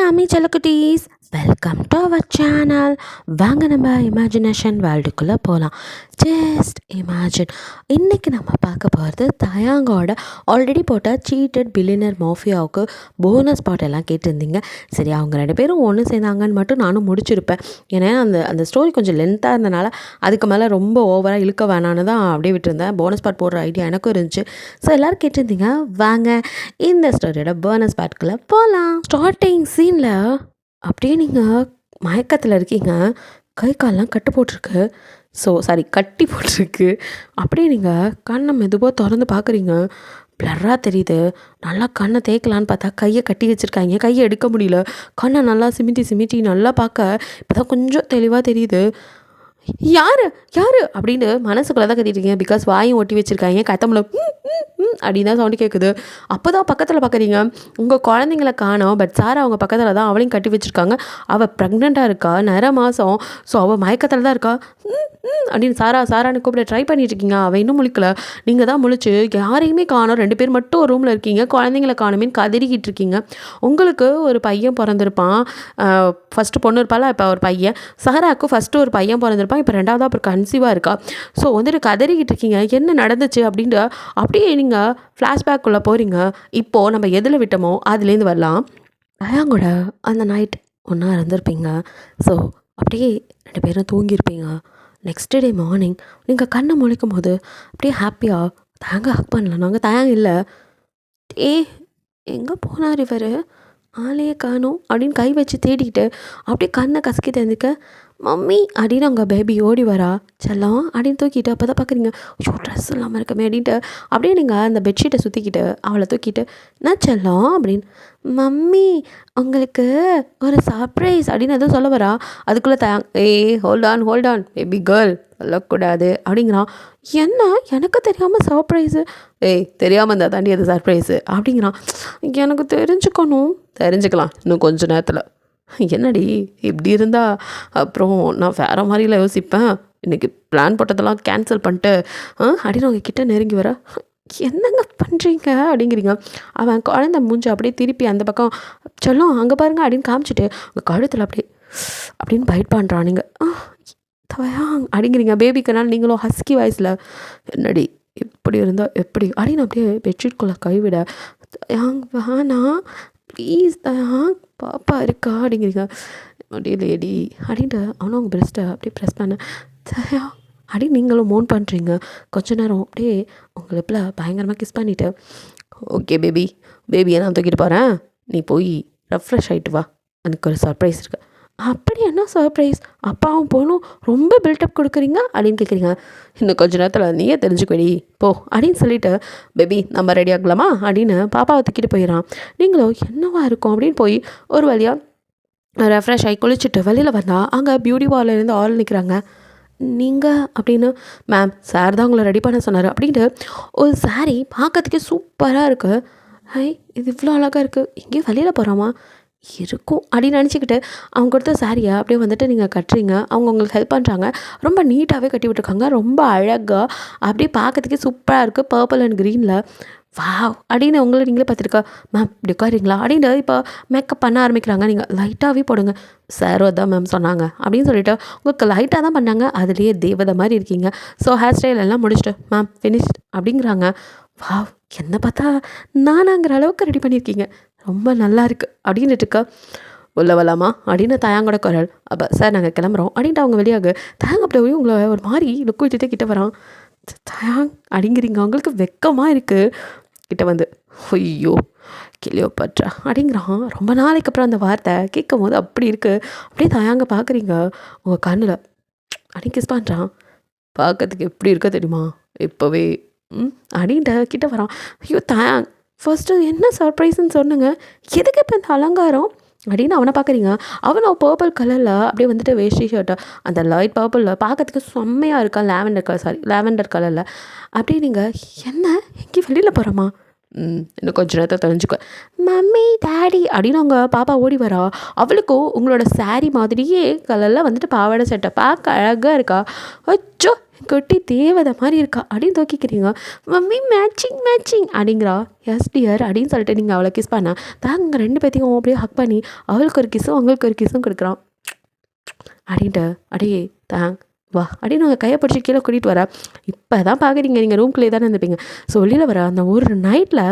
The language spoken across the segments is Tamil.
Yami செல்லக்குட்டீஸ், welcome to our channel. வாங்க நம்ம இமேஜினேஷன் வேர்ல்டுக்குள்ளே போகலாம். Just imagine. இன்றைக்கி நம்ம பார்க்க போகிறது தயாங்கோட ஆல்ரெடி போட்ட சீட்டட் பில்லியனர் மாஃபியாவுக்கு போனஸ் பாட் எல்லாம் கேட்டிருந்தீங்க. சரி, அவங்க 2 பேரும் ஒன்று சேர்ந்தாங்கன்னு மட்டும் நானும் முடிச்சிருப்பேன். ஏன்னா அந்த ஸ்டோரி கொஞ்சம் லென்த்தாக இருந்தனால அதுக்கு மேலே ரொம்ப ஓவராக இழுக்க வேணான்னு தான் அப்படியே விட்டுருந்தேன். போனஸ் பாட் போடுற ஐடியா எனக்கும் இருந்துச்சு. ஸோ எல்லோரும் கேட்டிருந்தீங்க, வாங்க இந்த ஸ்டோரியோட போனஸ் பாட்டுக்குள்ளே போகலாம். ஸ்டார்டிங் சீனில் அப்படியே நீங்கள் மயக்கத்தில் இருக்கீங்க. கை கால்லாம் கட்டு போட்டிருக்கு. கட்டி போட்டிருக்கு. அப்படியே நீங்கள் கண்ணை மெதுவாக திறந்து பார்க்குறீங்க. பிளர்ராக தெரியுது. நல்லா கண்ணை தேய்க்கலான்னு பார்த்தா கையை கட்டி வச்சுருக்காங்க. கையை எடுக்க முடியல. கண்ணை நல்லா சிமிட்டி நல்லா பார்க்க இப்போ தான் கொஞ்சம் தெளிவாக தெரியுது. யார் யார் அப்படின்னு மனசுக்குள்ளே தான் கத்திட்டுருக்கீங்க. பிகாஸ் வாயும் ஒட்டி வச்சுருக்காங்க. கத்தமில் அப்படின்னு தான் சவுண்டு கேட்குது. அப்போ தான் பக்கத்தில் பார்க்குறீங்க, உங்கள் குழந்தைங்கள காணோம். பட் சாரா அவங்க பக்கத்தில் தான் அவளையும் கட்டி வச்சுருக்காங்க. அவள் ப்ரெக்னெண்ட்டாக இருக்கா, நிற மாதம். ஸோ அவள் மயக்கத்தில் தான் இருக்கா. அப்படின்னு சாரான்னு கூப்பிட ட்ரை பண்ணிட்டுருக்கீங்க. அவள் இன்னும் முழிக்கல. நீங்கள் தான் முழிச்சு யாரையுமே காணோம். 2 பேர் மட்டும் ஒரு ரூமில் இருக்கீங்க. குழந்தைங்கள காணுமேன்னு கதறிக்கிட்டு இருக்கீங்க. உங்களுக்கு ஒரு பையன் பிறந்திருப்பான். ஃபஸ்ட்டு பொண்ணு இருப்பாள், இப்போ ஒரு பையன். சாராவுக்கு ஃபஸ்ட்டு ஒரு பையன் பிறந்திருப்பான். இப்போ 2வது அப்புறம் கன்சீவாக இருக்கா. ஸோ வந்துட்டு கதறிக்கிட்டு இருக்கீங்க. என்ன நடந்துச்சு அப்படின்ட்டு அப்படியே நீங்கள் ஃப்ளாஷ்பேக்குள்ளே போகிறீங்க. இப்போது நம்ம எதில் விட்டோமோ அதுலேருந்து வரலாம். தயாங்கூட அந்த நைட் ஒன்றா இருந்திருப்பீங்க. ஸோ அப்படியே 2 பேரும் தூங்கியிருப்பீங்க. நெக்ஸ்ட் டே மார்னிங் நீங்கள் கண்ணை முழிக்கும் போது அப்படியே ஹாப்பியாக தயாங்க ஹக் பண்ணல. நாங்கள் தயாங்க இல்லை, எங்கே போனார் இவர், ஆளையே காணோம் அப்படின்னு கை வச்சு தேடிக்கிட்டு அப்படியே கண்ணை கசக்கி தெரிஞ்சுக்க, மம்மி அப்படின்னு அவங்க பேபி ஓடி வரா. செல்லம் அப்படின்னு தூக்கிட்டு அப்போ தான் பார்க்குறீங்க, ஐயோ ட்ரெஸ் இல்லாமல் இருக்கமே அப்படின்ட்டு அப்படியே நீங்கள் அந்த பெட்ஷீட்டை சுற்றிக்கிட்டு அவளை தூக்கிட்டு, நான் செல்லம் அப்படின்னு, மம்மி உங்களுக்கு ஒரு சர்ப்ரைஸ் அப்படின்னு எதுவும் சொல்ல வரா. அதுக்குள்ளே ஹோல்ட் ஆன் பேபி கேர்ள் சொல்லக்கூடாது அப்படிங்கிறான். என்ன எனக்கு தெரியாமல் சர்ப்ரைஸு, தெரியாமல் இருந்தால் தாண்டி அது சர்ப்ரைஸு அப்படிங்கிறான். எனக்கு தெரிஞ்சுக்கலாம் இன்னும் கொஞ்சம் நேரத்தில். என்னடி இப்படி இருந்தால் அப்புறம் நான் வேறு மாதிரிலாம் யோசிப்பேன். இன்றைக்கி பிளான் போட்டதெல்லாம் கேன்சல் பண்ணிட்டு அப்படின்னு அவங்க கிட்டே நெருங்கி வர, என்னங்க பண்ணுறீங்க அப்படிங்கிறீங்க. அவன் குழந்தை மூஞ்சி அப்படியே திருப்பி அந்த பக்கம் சொல்லும் அங்கே பாருங்க அப்படின்னு காமிச்சிட்டு உங்கள் கழுத்தில் அப்படின்னு பைட் பண்ணுறான். நீங்கள் அப்படிங்கிறீங்க. பேபிக்குனால நீங்களும் ஹஸ்கி வாய்ஸில், என்னடி இப்படி இருந்தால் எப்படி அப்படின்னு அப்படியே பெட்ஷீட்குள்ளே கைவிட, வேணா ப்ளீஸ் பாப்பா இருக்கா அப்படிங்கிறீங்க. அப்படியே லேடி அப்படின்ட்டு அவனும் அவங்க பிரெஸ்ட்டை அப்படியே ப்ரெஸ் பண்ண, தயா அப்படின்னு நீங்களும் மோன் பண்ணுறீங்க. கொஞ்ச நேரம் அப்படியே உங்கள் லிப்பில் பயங்கரமாக கிஸ் பண்ணிவிட்டு, ஓகே பேபியை நான் தூக்கிட்டு போகிறேன், நீ போய் ரெஃப்ரெஷ் ஆகிட்டு வா, எனக்கு ஒரு சர்ப்ரைஸ் இருக்குது. அப்படி என்ன சர்ப்ரைஸ், அப்பாவும் போகணும் ரொம்ப பில்டப் கொடுக்குறீங்க அப்படின்னு கேட்குறீங்க. இன்னும் கொஞ்சம் நேரத்தில் நீயே தெரிஞ்சுக்கடி போ அப்படின்னு சொல்லிவிட்டு, பேபி நம்ம ரெடி ஆகலாமா அப்படின்னு பாப்பாவை தூக்கிட்டு போயிடறான். நீங்களும் என்னவா இருக்கும் அப்படின்னு போய் ஒரு வழியாக ரெஃப்ரெஷ் ஆகி குளிச்சுட்டு வெளியில் வந்தால் அங்கே பியூட்டி பார்லர்லேருந்து ஆள் நிற்கிறாங்க. நீங்கள் அப்படின்னு, மேம் சார் தான் உங்களை ரெடி பண்ண சொன்னார் அப்படின்ட்டு ஒரு சாரீ பார்க்கறதுக்கே சூப்பராக இருக்குது. இது இவ்வளோ அழகாக இருக்குது, எங்கேயும் வெளியில் போகிறாமா இருக்கும் அப்படின்னு நினச்சிக்கிட்டு அவங்க கொடுத்த சாரியை அப்படியே வந்துட்டு நீங்கள் கட்டுறீங்க. அவங்க உங்களுக்கு ஹெல்ப் பண்ணுறாங்க. ரொம்ப நீட்டாகவே கட்டி விட்டுருக்காங்க. ரொம்ப அழகாக அப்படியே பார்க்கறதுக்கே சூப்பராக இருக்குது. பர்பிள் அண்ட் க்ரீனில் வாவ் அப்படின்னு உங்களை நீங்களே பார்த்துருக்கா. மேம் இப்படி உட்காரிங்களா அப்படின்ட்டு இப்போ மேக்கப் பண்ண ஆரம்பிக்கிறாங்க. நீங்கள் லைட்டாகவே போடுங்க சார், அதான் மேம் சொன்னாங்க அப்படின்னு சொல்லிவிட்டு உங்களுக்கு லைட்டாக தான் பண்ணாங்க. அதுலேயே தேவதை மாதிரி இருக்கீங்க. ஸோ ஹேர் ஸ்டைல் எல்லாம் முடிச்சுட்டு மேம் ஃபினிஷ் அப்படிங்கிறாங்க. வாவ் என்ன பார்த்தா நானாங்கிற அளவுக்கு ரெடி பண்ணியிருக்கீங்க, ரொம்ப நல்லா இருக்குது அப்படின்ட்டு இருக்கா. உள்ள வரலாமா அப்படின்னு தயாங்கோட குரல். அப்போ சார் நாங்கள் கிளம்புறோம் அப்படின்ட்டு அவங்க வெளியாக தயாங்க அப்படியே உங்களை ஒரு மாதிரி லுக்கு விட்டுட்டே கிட்ட வரான். தயாங் அப்படிங்கிறீங்க. அவங்களுக்கு வெக்கமாக இருக்குது. கிட்ட வந்து ஐயோ கிளியோபாட்ரா அப்படிங்கிறான். ரொம்ப நாளைக்கு அப்புறம் அந்த வார்த்தை கேட்கும் போது அப்படி இருக்குது. அப்படியே தயாங்க பார்க்குறீங்க. உங்கள் கண்ணில் அப்படி கிஸ் பண்ணுறான். பார்க்கறதுக்கு எப்படி இருக்க தெரியுமா இப்போவே அப்படின்ட்டு கிட்ட வரான். ஐயோ தயாங் ஃபர்ஸ்ட்டு என்ன சர்ப்ரைஸ்ன்னு சொன்னுங்க, எதுக்கு இப்போ இந்த அலங்காரம் அப்படின்னு அவனை பார்க்குறீங்க. அவன் பர்பிள் கலரில் அப்படியே வந்துட்டு வேஷ்டி ஷர்ட்டை அந்த லைட் பர்பிளில் பார்க்கறதுக்கு செம்மையாக இருக்கான். லாவெண்டர் கலரில் அப்படியே நீங்கள் என்ன எங்கேயும் வெளியில் போகிறோமா, இன்னும் கொஞ்சம் நேரத்தை தெரிஞ்சுக்க, மம்மி டேடி அப்படின்னு அவங்க பாப்பா ஓடி வரா. அவளுக்கும் உங்களோட சாரீ மாதிரியே கலரில் வந்துட்டு பாவாடை சட்டை பார்க்க அழகாக இருக்கா. அச்சோ குட்டி தேவதை மாதிரி இருக்கா அப்படின்னு தூக்கிக்கிறீங்க. மம்மி மேட்சிங் மேட்சிங் அப்படிங்கிறா. எஸ் டியர் அப்படின்னு சொல்லிட்டு நீங்கள் அவளை கிஸ் பண்ண தாங்க 2 பேத்தையும் அப்படியே ஹக் பண்ணி அவளுக்கு ஒரு கிஸ்ஸும் அவங்களுக்கு ஒரு கிஸ்ஸும் கொடுக்குறான். அப்படின்ட்டு அடியே தேங்க் வா அப்படின்னு அவங்க கையை பிடிச்சி கீழே கூட்டிகிட்டு வர. இப்போ தான் பார்க்குறீங்க, நீங்கள் ரூம்குள்ளே தானே இருந்துப்பீங்க. ஸோ வெளியில் வர அந்த ஒரு நைட்டில்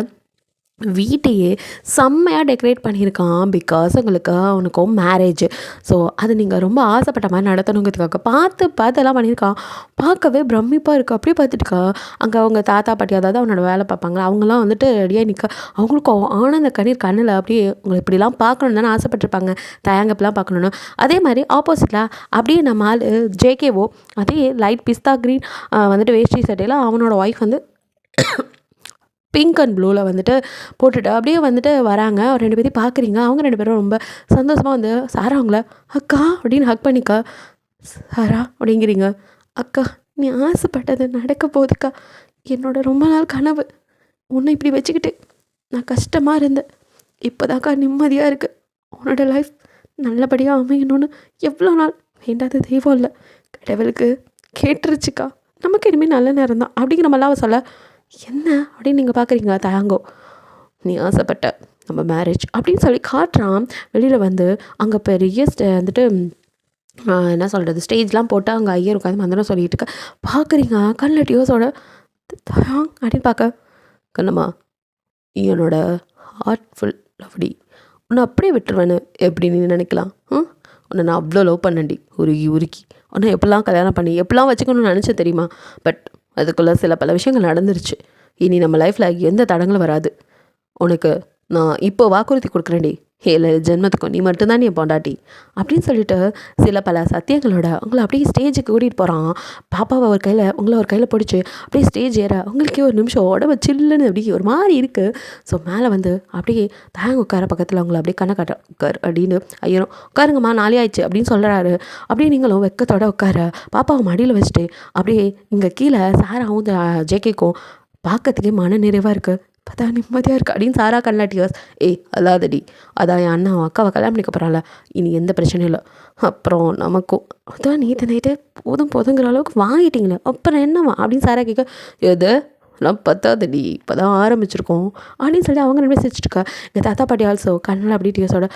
வீட்டையே செம்மையாக டெக்கரேட் பண்ணியிருக்கான். பிகாஸ் அவனுக்கும் மேரேஜ். ஸோ அது நீங்கள் ரொம்ப ஆசைப்பட்ட மாதிரி நடத்தணுங்கிறதுக்காக பார்த்தெல்லாம் பண்ணியிருக்கான். பார்க்கவே பிரமிப்பாக இருக்குது. அப்படியே பார்த்துட்டுக்கா அங்கே அவங்க தாத்தா பாட்டி, அதாவது அவனோட வேலை பார்ப்பாங்களா, அவங்களாம் வந்துட்டு ரெடியாக நிற்க. அவங்களுக்கும் ஆனந்த கண்ணில் அப்படியே உங்களை இப்படிலாம் பார்க்கணுன்னு தானே ஆசைப்பட்டிருப்பாங்க, தயங்கப்பெல்லாம் பார்க்கணுன்னு. அதே மாதிரி ஆப்போசிட்டில் அப்படியே நம்ம ஆள் ஜேகேவோ அதே லைட் பிஸ்தா க்ரீன் வந்துட்டு வேஷ்டி சட்டையில் அவனோட ஒய்ஃப் வந்து பிங்க் அண்ட் ப்ளூவில் வந்துட்டு போட்டுட்டு அப்படியே வந்துட்டு வராங்க. 2 பேரையும் பார்க்குறீங்க. அவங்க 2 பேரும் ரொம்ப சந்தோஷமாக வந்து சாரா அவங்கள அக்கா அப்படின்னு ஹக் பண்ணிக்கா. சாரா அப்படிங்கிறீங்க. அக்கா நீ ஆசைப்பட்டது நடக்க போகுதுக்கா. என்னோட ரொம்ப நாள் கனவு உன்னை இப்படி வச்சுக்கிட்டு நான் கஷ்டமாக இருந்தேன். இப்போதாக்கா நிம்மதியாக இருக்குது. உன்னோட லைஃப் நல்லபடியாக அமையணும்னு எவ்வளோ நாள் வேண்டாத தெய்வம் இல்லை, கடவுளுக்கு கேட்டுருச்சுக்கா. நமக்கு இனிமேல் நல்ல நேரம் தான் அப்படிங்கிற மாதிரிலாம் சொல்ல என்ன அப்படின்னு நீங்கள் பார்க்குறீங்க. தயாங்கோ நீ ஆசைப்பட்ட நம்ம மேரேஜ் அப்படின்னு சொல்லி காட்டுறான். வெளியில் வந்து அங்கே பெரிய வந்துட்டு என்ன சொல்கிறது, ஸ்டேஜ்லாம் போட்டு அங்கே ஐயர் உட்காந்து மந்திரம் சொல்லிட்டு இருக்க பார்க்குறீங்க. கண்ணில் டியோஸோட தயாங் அப்படின்னு பார்க்க கண்ணம்மா என்னோட ஹார்ட்ஃபுல் லவ்டி உன்னை அப்படியே விட்டுருவேன்னு எப்படி நீ நினைக்கலாம்? உன்னை நான் அவ்வளோ லவ் பண்ணண்டி, உருக்கி உன்னை எப்படிலாம் கல்யாணம் பண்ணி எப்படிலாம் வச்சுக்கணும்னு நினச்சேன் தெரியுமா? பட் அதுக்குள்ளே பல விஷயங்கள் நடந்துருச்சு. இனி நம்ம லைஃப்பில் எந்த தடங்களும் வராது. உனக்கு நான் இப்போ வாக்குறுதி கொடுக்குறேன்டி, 7 ஜென்மத்துக்கும் நீ மட்டும்தான் நீ பொண்டாட்டி அப்படின்னு சொல்லிட்டு பல சத்தியங்களோட உங்களை அப்படியே ஸ்டேஜுக்கு கூட்டிகிட்டு போகிறான். பாப்பாவை உங்களை ஒரு கையில் பிடிச்சி அப்படியே ஸ்டேஜ் ஏற உங்களுக்கே ஒரு நிமிஷம் உடம்பு சில்லுன்னு அப்படி ஒரு மாதிரி இருக்குது. ஸோ மேலே வந்து அப்படியே தாங்க உட்கார பக்கத்தில் உங்களை அப்படியே கண்ணை காட்ட உட்கார் அப்படின்னு ஐயரும் உட்காருங்கம்மா நாளே ஆயிடுச்சு அப்படின்னு சொல்கிறாரு. அப்படியே நீங்களும் வெக்கத்தோட உட்கார பாப்பாவை மடியில் வச்சுட்டு அப்படியே இங்கே கீழே சாராவும் ஜேகேக்கும் பார்க்கறதுக்கே மன நிறைவாக இருக்குது. பார்த்தா நிம்மதியாக இருக்குது அப்படின்னு சாரா கண்ணா டியர்ஸ். அதாதடி அதான் என் அண்ணா அக்காவை கல்யாணம் பண்ணிக்க போகிறாள், இனி எந்த பிரச்சனையும் இல்லை. அப்புறம் நமக்கும் அதான் நேற்று நைட்டே போதுங்கிற அளவுக்கு வாங்கிட்டீங்களே அப்புறம் என்னவா அப்படின்னு சாரா கேட்க, எது நான் பத்தாதடி இப்போ தான் ஆரம்பிச்சிருக்கோம் அப்படின்னு சொல்லி அவங்க 2 பேரும் சிரிச்சிட்ருக்கா. எங்கள் தாத்தா பாட்டி ஆல்சோ கண்ணில் அப்படி டியர்ஸோட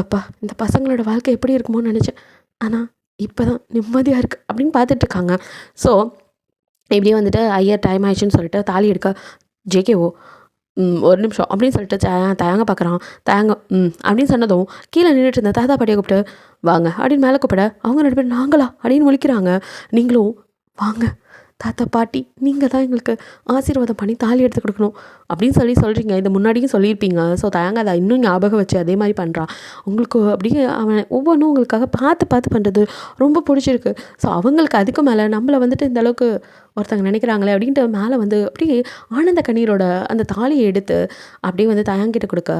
அப்பா இந்த பசங்களோட வாழ்க்கை எப்படி இருக்குமோன்னு நினச்சேன், ஆனால் இப்போ தான் நிம்மதியாக இருக்குது அப்படின்னு பார்த்துட்ருக்காங்க. ஸோ இப்படியே வந்துட்டு ஐயர் டைம் ஆயிடுச்சுன்னு சொல்லிட்டு தாலி எடுக்க ஜேகேவோ ஒரு நிமிஷம் அப்படின்னு சொல்லிட்டு தயங்க பார்க்குறான். தயங்க அப்படின்னு சொன்னதும் கீழே நின்றுட்டு இருந்த தாத்தா பாட்டியை கூப்பிட்டு வாங்க அப்படின்னு மேலே கூப்பிட அவங்க 2 பேரும் நாங்களா அப்படின்னு முழிக்கிறாங்க. நீங்களும் வாங்க தாத்தா பாட்டி, நீங்கள் தான் எங்களுக்கு ஆசீர்வாதம் பண்ணி தாலி எடுத்து கொடுக்கணும் அப்படின்னு சொல்கிறீங்க. இது முன்னாடியும் சொல்லியிருப்பீங்க. ஸோ தயங்க அதை இன்னும் ஞாபகம் வச்சு அதே மாதிரி பண்ணுறான். உங்களுக்கு அப்படியே அவன் ஒவ்வொன்றும் உங்களுக்காக பார்த்து பண்ணுறது ரொம்ப பிடிச்சிருக்கு. ஸோ அவங்களுக்கு அதுக்கு மேலே நம்மளை வந்துட்டு இந்த அளவுக்கு ஒருத்தங்க நினைக்கிறாங்களே அப்படின்ட்டு மேலே வந்து அப்படியே ஆனந்த கண்ணீரோட அந்த தாலியை எடுத்து அப்படியே வந்து தயங்கிட்ட கொடுக்க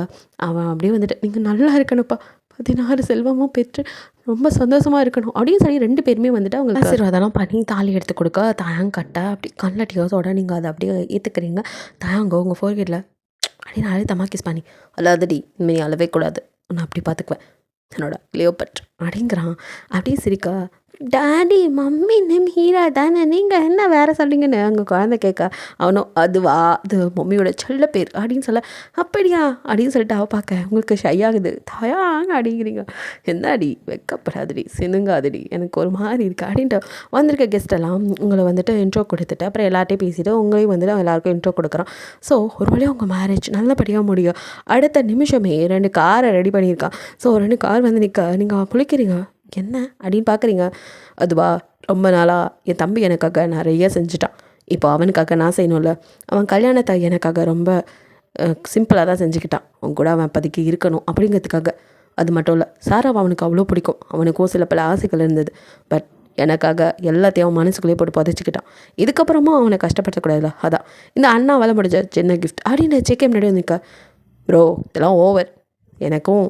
அவன் அப்படியே வந்துட்டு நீங்கள் நல்லா இருக்கணும்ப்பா, 16 செல்வமும் பெற்று ரொம்ப சந்தோஷமாக இருக்கணும் அப்படின்னு சொல்லி 2 பேருமே வந்துட்டு அவங்க ஆசீர்வாதம்லாம் பண்ணி தாலி எடுத்து கொடுக்க தயாங் கட்ட அப்படி கண்ணில் டியோஸோட நீங்கள் அதை அப்படியே ஏற்றுக்கிறீங்க. தயாங்கோ உங்கள் ஃபோர்கேட்டில் அப்படின்னு அழுத்தமாக கிஸ் பண்ணி அல்லாதடி இனிமேல் அழவே கூடாது, உன்னை அப்படி பார்த்துக்குவேன் என்னோட லியோபட் அப்படிங்கிறான். அப்படியே சிரிக்கா டாடி மம்மி நேம் ஹீரா தானே, நீங்கள் என்ன வேறு சொல்கிறீங்கன்னு அங்கே குழந்தை கேட்க அவனும் அதுவா அது மம்மியோட செல்ல பேர் அப்படின்னு சொல்ல அப்படியா அப்படின்னு சொல்லிட்டு அவள் பார்க்க உங்களுக்கு ஷை ஆகுது. தயாங்க அப்படிங்கிறீங்க. என்னாடி வெக்கப்படாதடி சினுங்காதடி எனக்கு ஒரு மாதிரி இருக்குது அப்படின்ட்டு வந்திருக்க கெஸ்ட்டெல்லாம் உங்களை வந்துட்டு இன்ட்ரோ கொடுத்துட்டு அப்புறம் எல்லார்ட்டையும் பேசிவிட்டு உங்களையும் வந்துட்டு எல்லாருக்கும் இன்ட்ரோ கொடுக்குறான். ஸோ ஒரு வழியாக உங்கள் மேரேஜ் நல்லபடியாக முடியும். அடுத்த நிமிஷமே 2 காரை ரெடி பண்ணியிருக்கான். ஸோ 2 கார் வந்து நிற்க நீங்கள் முழிக்கிறீங்க. என்ன அப்படின்னு பார்க்குறீங்க. அதுவா ரொம்ப நாளாக என் தம்பி எனக்காக நிறைய செஞ்சுட்டான், இப்போ அவனுக்காக நான் செய்யணும்ல. அவன் கல்யாணத்தை எனக்காக ரொம்ப சிம்பிளாக தான் செஞ்சுக்கிட்டான். அவன் கூட அவன் அப்போதைக்கு இருக்கணும் அப்படிங்கிறதுக்காக. அது மட்டும் இல்லை, சாராவை அவனுக்கு அவ்வளோ பிடிக்கும். அவனுக்கும் பல ஆசைகள் இருந்தது. பட் எனக்காக எல்லாத்தையும் அவன் மனசுக்குள்ளேயே போட்டு புதைச்சிக்கிட்டான். இதுக்கப்புறமும் அவனை கஷ்டப்படுத்தக்கூடாதுல்ல, அதான் இந்த அண்ணாவால் முடிஞ்ச சின்ன கிஃப்ட் அப்படின்னு செக்கே முன்னாடி வந்துக்க. ப்ரோ இதெல்லாம் ஓவர், எனக்கும்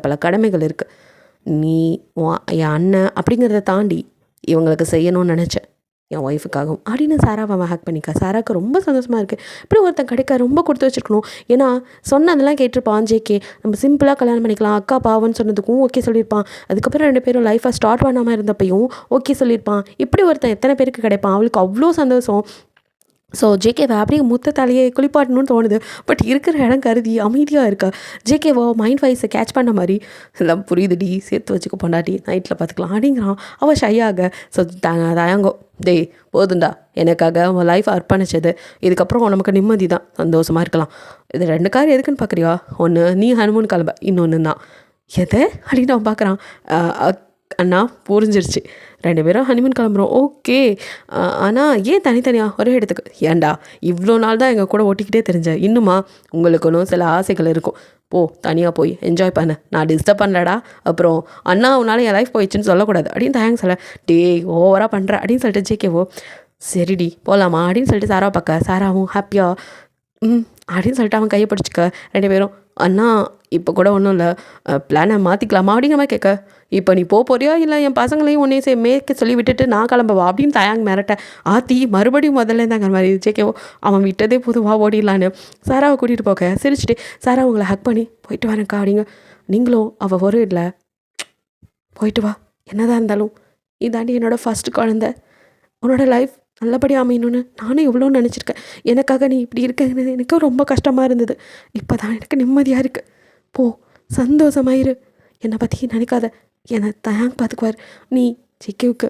பல கடமைகள் இருக்குது. நீ என் அண்ணன் அப்படிங்கிறத தாண்டி இவங்களுக்கு செய்யணும்னு நினச்சேன். என் ஒய்ஃபுக்காகவும் அப்படின்னு சாராவை அவன் ஹேக் பண்ணிக்கா. சாராவுக்கு ரொம்ப சந்தோஷமாக இருக்குது. இப்படி ஒருத்தன் கிடைக்க ரொம்ப கொடுத்து வச்சுருக்கணும். ஏன்னா சொன்னதெல்லாம் கேட்டிருப்பான் ஜேகே. நம்ம சிம்பிளாக கல்யாணம் பண்ணிக்கலாம், அக்கா பாவன்னு சொன்னதுக்கும் ஓகே சொல்லியிருப்பான். அதுக்கப்புறம் 2 பேரும் லைஃப்பை ஸ்டார்ட் பண்ணாமல் இருந்தப்பையும் ஓகே சொல்லியிருப்பான். இப்படி ஒருத்தன் எத்தனை பேருக்கு கிடைப்பான்? அவளுக்கு அவ்வளோ சந்தோஷம். ஸோ ஜேகேவை அப்படியே முத்த தலையை குளிப்பாட்டணும்னு தோணுது. பட் இருக்கிற இடம் கருதி அமைதியாக இருக்கா. ஜேகேவோ மைண்ட் வாய்ஸை கேட்ச் பண்ண மாதிரி, எல்லாம் புரியுதுடி, சேர்த்து வச்சுக்க பொண்டாட்டி, நைட்டில் பார்த்துக்கலாம் அப்படிங்கிறான். அவள் ஷையாக. ஸோ தயங்கோ, டேய் போதுண்டா, எனக்காக உன் லைஃப் அர்ப்பணிச்சது, இதுக்கப்புறம் நமக்கு நிம்மதி தான், சந்தோஷமாக இருக்கலாம். இது 2 கார் எதுக்குன்னு பார்க்குறியா? ஒன்று நீ ஹனிமூன் கிளம்ப, இன்னொன்று தான். எதை அப்படின்னு அவன் பார்க்குறான். அண்ணா புரிஞ்சிருச்சு, 2 பேரும் ஹனிமூன் கிளம்புறோம், ஓகே. ஆனால் ஏன் தனித்தனியாக ஒரே இடத்துக்கு? ஏன்டா இவ்வளோ நாள் தான் எங்கள் கூட ஒட்டிக்கிட்டே தெரிஞ்ச, இன்னுமா உங்களுக்கு ஒன்றும் சில ஆசைகள் இருக்கும், போ தனியாக போய் என்ஜாய் பண்ண, நான் டிஸ்டர்ப் பண்ணலடா. அப்புறம் அண்ணா உன்னால் என் லைஃப் போயிடுச்சுன்னு சொல்லக்கூடாது அப்படின்னு தேங்க்ஸ் சொல்ல. டே ஓவராக பண்ணுற அப்படின்னு சொல்லிட்டு ஜேகேவோ சரிடி போகலாமா அப்படின்னு சொல்லிட்டு சாராவை பார்க்க. சாராவும் ஹாப்பியாக அப்படின்னு சொல்லிட்டு அவன் கையை பிடிச்சிக்க. 2 பேரும் அண்ணா இப்போ கூட ஒன்றும் இல்லை, பிளானை மாற்றிக்கலாமா அப்படிங்கிற மாதிரி கேட்க. இப்போ நீ போறியா இல்லை என் பசங்களையும் உன்னையும் மேற்க சொல்லி விட்டுட்டு நான் கிளம்பவா அப்படின்னு தயாங்க மிரட்ட. ஆத்தி மறுபடியும் முதல்ல இருந்தாங்க மாதிரி ஜேகேவோ அவன் விட்டதே பொதுவாக ஓடிடலான்னு சாராவை கூட்டிகிட்டு போக. சிரிச்சுட்டு சாரா உங்களை ஹக் பண்ணி போயிட்டு வரேன்க்கா அப்படிங்க. நீங்களும் அவள் ஒரு இல்லை போயிட்டு வா, என்னதான் இருந்தாலும் இதாண்டி என்னோடய ஃபஸ்ட்டு குழந்த, உன்னோட லைஃப் நல்லபடியாக அமையணும்னு நானும் எவ்வளோ நினச்சிருக்கேன். எனக்காக நீ இப்படி இருக்கிறது எனக்கும் ரொம்ப கஷ்டமாக இருந்தது. இப்போ தான் எனக்கு நிம்மதியாக இருக்குது. போ சந்தோஷமாயிரு, என்னை பற்றி நினைக்காத, என்னை தயாங்க பார்த்துக்குவார். நீ ஜேகேவுக்கு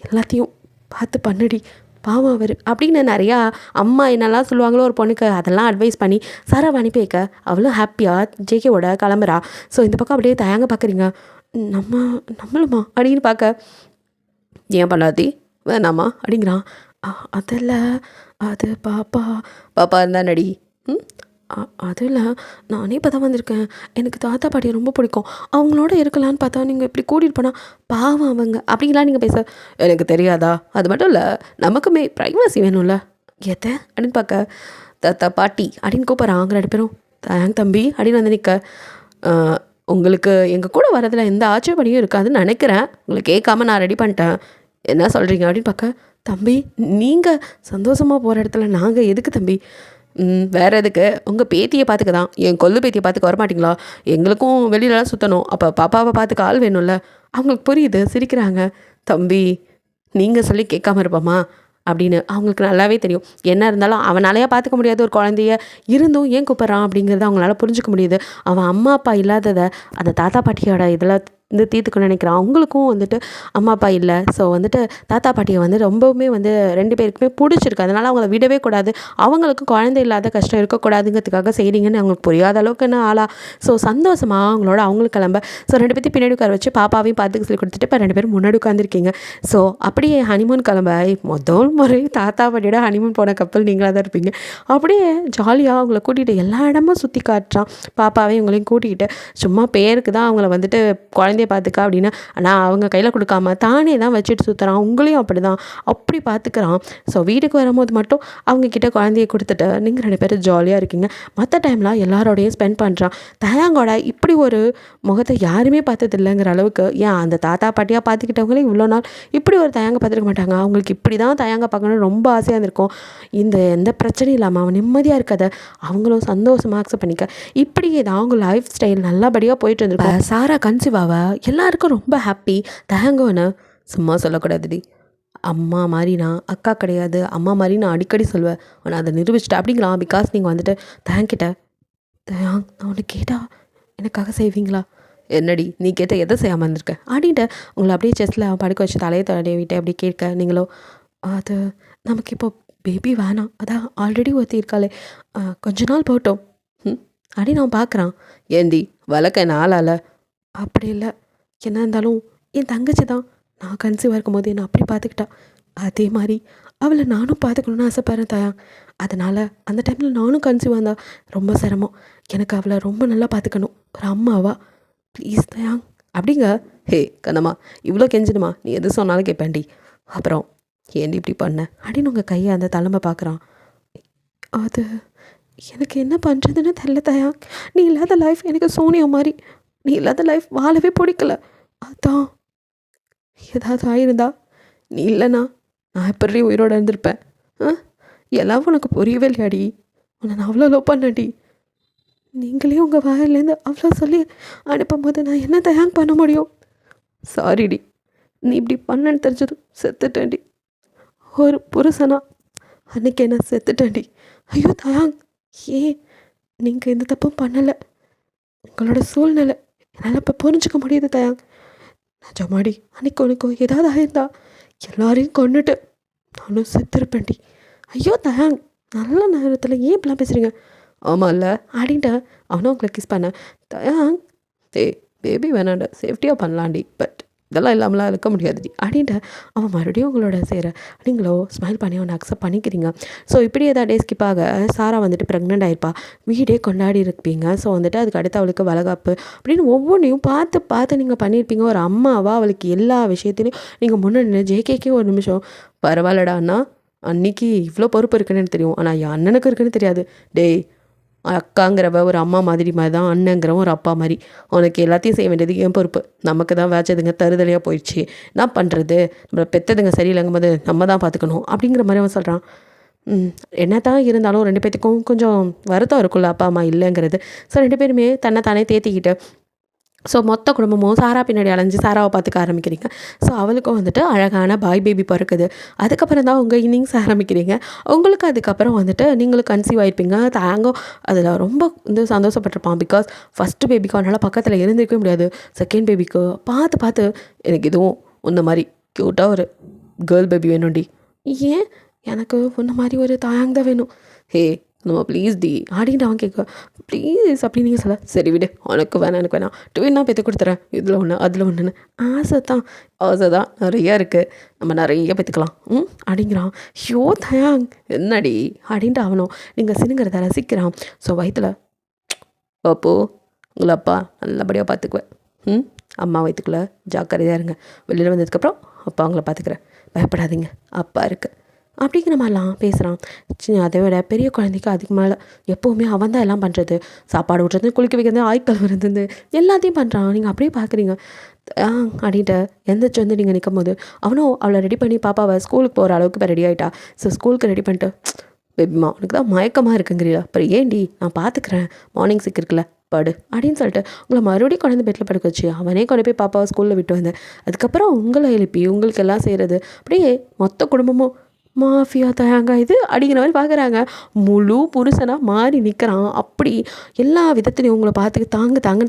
எல்லாத்தையும் பார்த்து பண்ணுடி, பாவம் அவர் அப்படின்னு நிறையா அம்மா என்னெல்லாம் சொல்லுவாங்களோ ஒரு பொண்ணுக்கு, அதெல்லாம் அட்வைஸ் பண்ணி சாராவை அனுப்பி வைக்க. அவளும் ஹாப்பியாக ஜேகேவோட கிளம்புறா. ஸோ இந்த பக்கம் அப்படியே தயாங்க பார்க்குறீங்க. நம்மளுமா அப்படின்னு பார்க்க, ஏன் பண்ணாதி வேணாமா அப்படிங்கிறான். அதில் அது பாப்பா இருந்தா நடி. அதுவும் இல்லை, நானே இப்போ தான் வந்திருக்கேன், எனக்கு தாத்தா பாட்டியை ரொம்ப பிடிக்கும், அவங்களோட இருக்கலான்னு பார்த்தா நீங்கள் இப்படி கூட்டிகிட்டு போனால் பாவம் அவங்க அப்படிங்கலாம் நீங்கள் பேச. எனக்கு தெரியாதா? அது மட்டும் இல்லை, நமக்குமே ப்ரைவசி வேணும்ல. எதை அப்படின்னு பார்க்க, தாத்தா பாட்டி அப்படின்னு கூப்பிட்றான். அவங்க 2 பேரும் தேங்க் தம்பி அப்படின்னு வந்து நிற்க. உங்களுக்கு எங்கள் கூட வரதில் எந்த ஆட்சேபனையும் இருக்காதுன்னு நினைக்கிறேன், உங்களுக்கு கேட்காம நான் ரெடி பண்ணிட்டேன், என்ன சொல்கிறீங்க அப்படின்னு பார்க்க. தம்பி நீங்கள் சந்தோஷமாக போகிற இடத்துல நாங்கள் எதுக்கு தம்பி? வேறு எதுக்கு? உங்கள் பேத்தியை பார்த்துக்க தான். என் கொல்லு பேத்தியை பார்த்துக்க வரமாட்டிங்களா? எங்களுக்கும் வெளியிலலாம் சுற்றணும், அப்போ பாப்பாவை பார்த்துக்க ஆள் வேணும்ல. அவங்களுக்கு புரியுது, சிரிக்கிறாங்க. தம்பி நீங்கள் சொல்லி கேட்காம இருப்போமா அப்படின்னு அவங்களுக்கு நல்லாவே தெரியும். என்ன இருந்தாலும் அவனாலையா பார்த்துக்க முடியாது ஒரு குழந்தைய, இருந்தும் ஏன் கூப்பிட்றான் அப்படிங்கிறத அவங்களால புரிஞ்சுக்க முடியுது. அவன் அம்மா அப்பா இல்லாததை அந்த தாத்தா பாட்டியோட இதில் தீர்த்துக்கணும்னு நினைக்கிறான். அவங்களுக்கும் வந்துட்டு அம்மா அப்பா இல்லை. ஸோ வந்துட்டு தாத்தா பாட்டியை வந்து ரொம்பவுமே வந்து 2 பேருக்குமே பிடிச்சிருக்கு. அதனால் அவங்கள விடவே கூடாது, அவங்களுக்கு குழந்தை இல்லாத கஷ்டம் இருக்கக்கூடாதுங்கிறதுக்காக செய்கிறீங்கன்னு அவங்களுக்கு புரியாத அளவுக்கு என்ன ஆளா. ஸோ சந்தோஷமாக அவங்களுக்கு கிளம்ப. ஸோ 2 பேர்த்தையும் பின்னாடி உட்கார வச்சு பாப்பாவையும் பார்த்துக்க சொல்லி கொடுத்துட்டு இப்போ 2 பேரும் முன்னாடி உட்காந்துருக்கீங்க. ஸோ அப்படியே ஹனிமூன் கிளம்ப. முதல் முறை தாத்தா பாட்டியோட ஹனிமூன் போன கப்பல் நீங்களாக தான் இருப்பீங்க. அப்படியே ஜாலியாக அவங்கள கூட்டிகிட்டு எல்லா இடமும் சுற்றி காட்டுறான். பாப்பாவையும் இவங்களையும் கூட்டிகிட்டு சும்மா பேருக்கு தான் அவங்கள வந்துட்டு குழந்தைய பார்த்துக்க அப்படின்னு, ஆனால் அவங்க கையில் கொடுக்காம தானே தான் வச்சுட்டு சுற்றுறான். உங்களையும் அப்படி தான் அப்படி பார்த்துக்கிறான். ஸோ வீட்டுக்கு வரும்போது மட்டும் அவங்கக்கிட்ட குழந்தைய கொடுத்துட்டு நீங்கள் 2 பேரும் ஜாலியாக இருக்கீங்க. மற்ற டைம்லாம் எல்லாரோடையும் ஸ்பெண்ட் பண்ணுறான். தயாங்கோட இப்படி ஒரு முகத்தை யாருமே பார்த்தது இல்லைங்கிற அளவுக்கு, ஏன் அந்த தாத்தா பாட்டியாக பார்த்துக்கிட்டவங்களே இவ்வளோ நாள் இப்படி ஒரு தயாங்க பார்த்துருக்க மாட்டாங்க. அவங்களுக்கு இப்படி தான் தயாங்க பார்க்கணுன்னு ரொம்ப ஆசையாக இருந்திருக்கும். எந்த பிரச்சனையும் இல்லாமல் அவன் நிம்மதியாக இருக்காத அவங்களும் சந்தோஷமாக அக்செப்ட் பண்ணிக்க. இப்படியே தான் அவங்க லைஃப் ஸ்டைல் நல்லபடியாக போயிட்டு இருந்திருக்கும். சாரா கன்சீவாவை எல்லாருக்கும் ரொம்ப ஹாப்பி. தயங்கோன்னு சும்மா சொல்லக்கூடாதுடி, அம்மா மாதிரி நான் அக்கா கிடையாது, அம்மா மாதிரி நான் அடிக்கடி சொல்வேன், நான் அதை நிரூபிச்சிட்டேன் அப்படிங்கிறான். பிகாஸ் நீங்கள் வந்துட்டு தேங்கிட்ட நான் ஒன்று கேட்டால் எனக்காக செய்வீங்களா? என்னடி நீ கேட்ட எதை செய்யாமல் இருந்திருக்க அப்படின்ட்டு உங்களை அப்படியே செஸ்ஸில் படுக்க வச்சு தலையை தடவிட்டு அப்படியே கேட்க. நீங்களோ அது நமக்கு இப்போ பேபி வேணாம், அதான் ஆல்ரெடி ஒருத்தி இருக்காளே, கொஞ்ச நாள் போட்டோம் அப்படின்னு நான் பார்க்குறான். ஏந்தி வளர்க்க நாளால் அப்படி இல்லை, என்ன இருந்தாலும் என் தங்கச்சி தான், நான் கன்சீவாக இருக்கும் போது என்னை அப்படி பார்த்துக்கிட்டா, அதே மாதிரி அவளை நானும் பார்த்துக்கணுன்னு ஆசைப்படுறேன் தயாங். அதனால் அந்த டைமில் நானும் கன்சீவாக இருந்தால் ரொம்ப சிரமம், எனக்கு அவளை ரொம்ப நல்லா பார்த்துக்கணும் ஒரு அம்மாவா, ப்ளீஸ் தயாங் அப்படிங்க. ஹே கண்ணம்மா இவ்வளோ கெஞ்சிடுமா, நீ எது சொன்னாலும் கேட்பேன்டி, அப்புறம் ஏண்டி இப்படி பண்ண அப்படின்னு உங்கள் கையை அந்த தலைமை பார்க்குறான். அது எனக்கு என்ன பண்ணுறதுன்னு தெரியல தயாங், நீ இல்லாத லைஃப் எனக்கு சோனியா மாதிரி, நீ இல்லாத லைஃப் வாழவே பிடிக்கல, அதான் ஏதாவது ஆயிருந்தா, நீ இல்லைனா நான் எப்படி உயிரோட இருந்திருப்பேன்? ஆ எல்லாம் உனக்கு புரியவே இல்லையாடி? உன்னை நான் அவ்வளோ லவ் பண்ணேன்டி. நீங்களே உங்கள் வாயிலேருந்து அவ்வளோ சொல்லி அனுப்பும்போது நான் என்ன தயாங் பண்ண முடியும்? சாரிடி, நீ இப்படி பண்ணன்னு தெரிஞ்சதும் செத்துட்டேன்டி. ஒரு புருஷனா அன்னைக்கு என்ன செத்துட்டேன்டி. ஐயோ தயாங், ஏன் நீங்கள் எந்த தப்பும் பண்ணலை. உங்களோட சூழ்நிலை என்னால் இப்போ புரிஞ்சுக்க முடியுது தயாங். நிஜமாடி, அன்னைக்கு உனக்கு ஏதாவது ஆயிருந்தா எல்லாரையும் கொண்டுட்டு நானும் செத்துருப்பேன்டி. ஐயோ தயாங், நல்ல நேரத்தில் ஏன் இப்படிலாம் பேசுகிறீங்க? ஆமாம் இல்லை அப்படின்ட்டு அவனும் உங்களை கிஸ் பண்ண. தயாங், ஏய் பேபி வேணாண்ட, சேஃப்டியாக பண்ணலாண்டி, பட் இதெல்லாம் இல்லாமலாம் இருக்க முடியாதுடி அப்படின்ட்டு அவன் மறுபடியும் உங்களோட சேர நீங்களோ ஸ்மைல் பண்ணி அவனை அக்செப்ட் பண்ணிக்கிறீங்க. ஸோ இப்படி ஏதாவது டே ஸ்கிப்பாக சாரா வந்துட்டு ப்ரெக்னென்ட் ஆகிருப்பா. வீடே கொண்டாடி இருப்பீங்க. ஸோ வந்துட்டு அதுக்கு அடுத்து அவளுக்கு வளகாப்பு அப்படின்னு ஒவ்வொன்றையும் பார்த்து பார்த்து நீங்கள் பண்ணியிருப்பீங்க. ஒரு அம்மாவாக அவளுக்கு எல்லா விஷயத்துலையும் நீங்கள் முன்னாடி ஜேகேக்கே ஒரு நிமிஷம் பரவாயில்லடா அண்ணா, அன்னைக்கு இவ்வளோ பொறுப்பு இருக்குன்னு எனக்கு தெரியும், ஆனால் என் அண்ணனுக்கு இருக்குன்னு தெரியாது. டேய், அக்காங்கிறவ ஒரு அம்மா மாதிரி தான், அண்ணங்கிறவன் ஒரு அப்பா மாதிரி. அவனுக்கு எல்லாத்தையும் செய்ய வேண்டியது என் பொறுப்பு. நமக்கு தான் வேச்சதுங்க தருதலையாக போயிடுச்சு, என்ன பண்ணுறது, நம்மளை பெற்றதுங்க சரியில்லைங்கும் போது நம்ம தான் பார்த்துக்கணும் அப்படிங்கிற மாதிரி அவன் சொல்கிறான். என்ன தான் இருந்தாலும் 2 பேத்துக்கும் கொஞ்சம் வருத்தம் இருக்குல்ல அப்பா அம்மா இல்லைங்கிறது. ஸோ 2 பேருமே தன்னை தானே தேத்திக்கிட்டு ஸோ மொத்த குடும்பமும் சாரா பின்னாடி அலைஞ்சு சாராவை பார்த்துக்க ஆரம்பிக்கிறீங்க. ஸோ அவளுக்கும் வந்துட்டு அழகான பாய் பேபி பிறக்குது. அதுக்கப்புறம் தான் உங்கள் இன்னிங்ஸ் ஆரம்பிக்கிறீங்க. உங்களுக்கு அதுக்கப்புறம் வந்துட்டு நீங்களும் கன்சீவ் ஆகிருப்பீங்க. தாங்கோ அதில் ரொம்ப வந்து சந்தோஷப்பட்டிருப்பான். பிகாஸ் ஃபஸ்ட்டு பேபிக்கு அவனால் பக்கத்தில் இருந்திருக்கவே முடியாது. செகண்ட் பேபிக்கு பார்த்து பார்த்து எனக்கு இதுவும் இந்த மாதிரி க்யூட்டாக ஒரு கேர்ள் பேபி வேணும்டி. ஏன் எனக்கு உன்ன மாதிரி ஒரு தாயாங் தான் வேணும். ஹே நம்ம ப்ளீஸ் டி அப்படின்னு அவன் கேட்க, ப்ளீஸ் அப்படின்னு நீங்கள் சொல்ல, சரி விடு, உனக்கு வேணாம் எனக்கு வேணாம், ட்வின்னா பெற்று கொடுத்துறேன், இதில் ஒன்று அதில் ஒன்றுன்னு. ஆசை தான் நிறையா இருக்குது, நம்ம நிறைய பெற்றுக்கலாம் அப்படிங்கிறான். ஷோ தயாங் என்னடி அப்படின்ட்டு அவனும் நீங்கள் சினுங்கிறத ரசிக்கிறான். ஸோ வயிற்றுல அப்போ உங்களை அப்பா நல்லபடியாக பார்த்துக்குவேன். அம்மா வயிற்றுக்குள்ளே ஜாக்கிரதையாக இருங்க, வெளியில் வந்ததுக்கப்புறம் அப்பா அவங்கள பார்த்துக்கிறேன், பயப்படாதீங்க, அப்பா இருக்குது அப்படிங்கிற மாதிரிலாம் பேசுகிறான். அதை விட பெரிய குழந்தைக்கு அதுக்கு மேலே எப்போவுமே அவன் தான் எல்லாம் பண்ணுறது, சாப்பாடு விட்றது, குளிக்க வைக்கிறது, ஆய்க்கல் வருது, எல்லாத்தையும் பண்ணுறான். நீங்கள் அப்படியே பார்க்குறீங்க. அப்படின்ட்டு எந்திரிச்சு வந்து நீங்கள் நிற்கும் போது அவனும் அவளை ரெடி பண்ணி பாப்பாவை ஸ்கூலுக்கு போகிற அளவுக்கு இப்போ ரெடி ஆகிட்டா. ஸோ ஸ்கூலுக்கு ரெடி பண்ணிட்டு, பேபிமா உனக்கு தான் மயக்கமாக இருக்குங்கிறீங்களா, அப்புறம் ஏன்டி நான் பார்த்துக்கிறேன், மார்னிங் சிக் இருக்குல்ல படு அப்படின்னு சொல்லிட்டு உங்களை மறுபடியும் குழந்தை பெட்டில் படுக்க வச்சு அவனே கொண்டு போய் பாப்பாவை ஸ்கூலில் விட்டு வந்தேன். அதுக்கப்புறம் உங்களை எழுப்பி உங்களுக்கு எல்லாம் செய்கிறது, அப்படியே மொத்த குடும்பமும் மாஃபியா தயாங்க இது அப்படிங்கிற மாதிரி பார்க்குறாங்க. முழு புருஷனாக மாறி நிற்கிறான். அப்படி எல்லா விதத்துலையும் உங்களை பார்த்துக்கு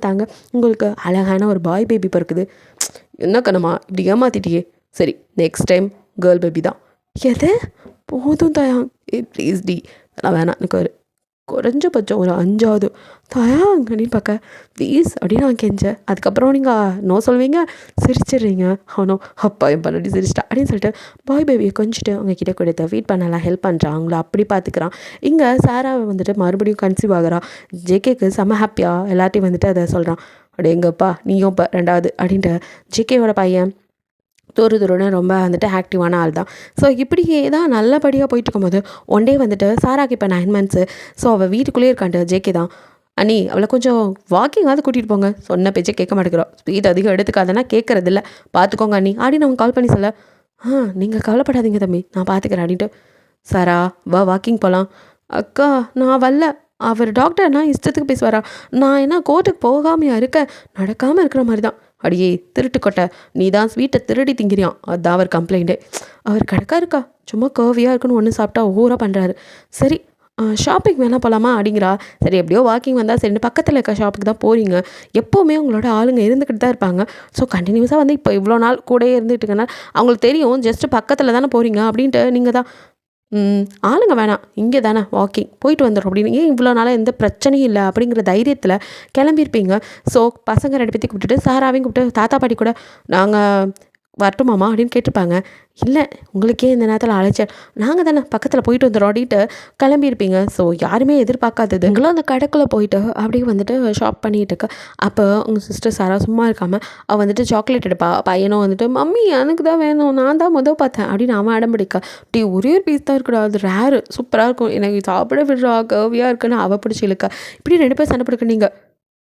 தாங்க உங்களுக்கு அழகான ஒரு பாய் பேபி பிறக்குது. என்ன கண்ணம்மா இப்படி ஏமாத்திட்டியே, சரி நெக்ஸ்ட் டைம் கேர்ள் பேபி தான். எது போதும் தயாங், ப்ளீஸ் டி, அதெல்லாம் வேணாம், எனக்கு ஒரு குறைஞ்சபட்சம் ஒரு 5வது தயாங் அப்படின்னு பார்க்க ப்ளீஸ் அப்படின்னு நான் கெஞ்சேன். அதுக்கப்புறம் நீங்கள் நோ சொல்வீங்க, சிரிச்சிடுறீங்க. அவனோ அப்பா என் பண்ணி சிரிச்சிட்டா அப்படின்னு சொல்லிட்டு பாய் பேபியை கொஞ்சிட்டு அவங்க கிட்டே கொடுத்து ஃபீட் பண்ணலாம் ஹெல்ப் பண்ணுறான். அவங்கள அப்படி பார்த்துக்கிறான். இங்கே சாராவை வந்துட்டு மறுபடியும் கன்சீவ் ஆகிறான். ஜேகேக்கு செம்ம ஹாப்பியாக எல்லாத்தையும் வந்துட்டு அதை சொல்கிறான். அப்படியே எங்கப்பா நீயும் இப்போ 2வது அப்படின்ட்டு ஜேகேவோட பையன் துருன்னு ரொம்ப வந்துட்டு ஆக்டிவான ஆள் தான். ஸோ இப்படியே தான் நல்லபடியாக போயிட்டு இருக்கும்போது ஒன் டே வந்துட்டு சாராக்கு இப்போ 9 months. ஸோ அவள் வீட்டுக்குள்ளேயே இருக்கான்ட்டு ஜேகே தான். அண்ணி அவளை கொஞ்சம் வாக்கிங்காவது கூட்டிகிட்டு போங்க, சொன்ன பேச்சை கேட்க மாட்டேங்கிறோம், ஸ்பீட் அதிகம் எடுத்துக்காதனா கேட்குறதில்ல, பார்த்துக்கோங்க அண்ணி அப்படின்னு அவன் கால் பண்ணி சொல்ல, நீங்கள் கவலைப்படாதீங்க தம்பி நான் பார்த்துக்கிறேன் அப்படின்ட்டு. சாரா வா வாக்கிங் போகலாம். அக்கா நான் வரல, அவர் டாக்டர்னா இஷ்டத்துக்கு பேசுவாரா, நான் என்ன கோர்ட்டுக்கு போகாமையா இருக்க, நடக்காமல் இருக்கிற மாதிரி தான். அடியே திருட்டு கொட்டை, நீ தான் ஸ்வீட்டை திருடி திங்கிறியான், அதுதான் அவர் கம்ப்ளைண்ட்டு. அவர் கிடக்கா இருக்கா, சும்மா கர்வியாக இருக்குன்னு ஒன்று சாப்பிட்டா ஓவராக பண்ணுறாரு. சரி ஷாப்பிங் வேணால் போகலாமா அப்படிங்கிறா. சரி எப்படியோ வாக்கிங் வந்தால் சரி, பக்கத்தில் இருக்க ஷாப்புக்கு தான் போகிறீங்க, எப்போவுமே உங்களோட ஆளுங்க இருந்துக்கிட்டு தான் இருப்பாங்க. ஸோ கண்டினியூஸாக வந்து இப்போ இவ்வளோ நாள் கூடயே இருந்துகிட்டு இருக்கனால அவங்களுக்கு தெரியும் ஜஸ்ட்டு பக்கத்தில் தானே போகிறீங்க அப்படின்ட்டு நீங்கள் தான் ஆளுங்க வேணாம், இங்கே தானே வாக்கிங் போயிட்டு வந்துடும் அப்படின்னு, ஏன் இவ்வளோ நாளாக எந்த பிரச்சனையும் இல்லை அப்படிங்கிற தைரியத்தில் கிளம்பியிருப்பீங்க. ஸோ பசங்க 2 பேத்தையும் கூப்பிட்டுட்டு சாராவையும் கூப்பிட்டு தாத்தா பாட்டி கூட நாங்கள் வரட்டுமாமா அப்படின்னு கேட்டிருப்பாங்க. இல்லை உங்களுக்கே இந்த நேரத்தில் அழைச்சேன், நாங்கள் தானே பக்கத்தில் போயிட்டு வந்துடும் அப்படின்ட்டு கிளம்பியிருப்பீங்க. ஸோ யாருமே எதிர்பார்க்காதது எங்களும் அந்த கடைக்குள்ளே போயிட்டு அப்படியே வந்துட்டு ஷாப் பண்ணிகிட்டு இருக்க. அப்போ உங்கள் சிஸ்டர் சாரா சும்மா இருக்காமல் அவள் வந்துட்டு சாக்லேட் எடுப்பா. பையனும் வந்துட்டு மம்மி எனக்கு தான் வேணும், நான் தான் பார்த்தேன் அப்படின்னு அவன் அடம் பிடிக்க, அப்படி ஒரே ஒரு பீஸ் தான் இருக்குடா, அது ரேரு சூப்பராக இருக்கும், எனக்கு சாப்பிட விடுறா கர்வியாக இருக்குன்னு அவள் பிடிச்சி இழுக்க. இப்படி 2 பேர் சண்டை பிடிக்க. நீங்கள்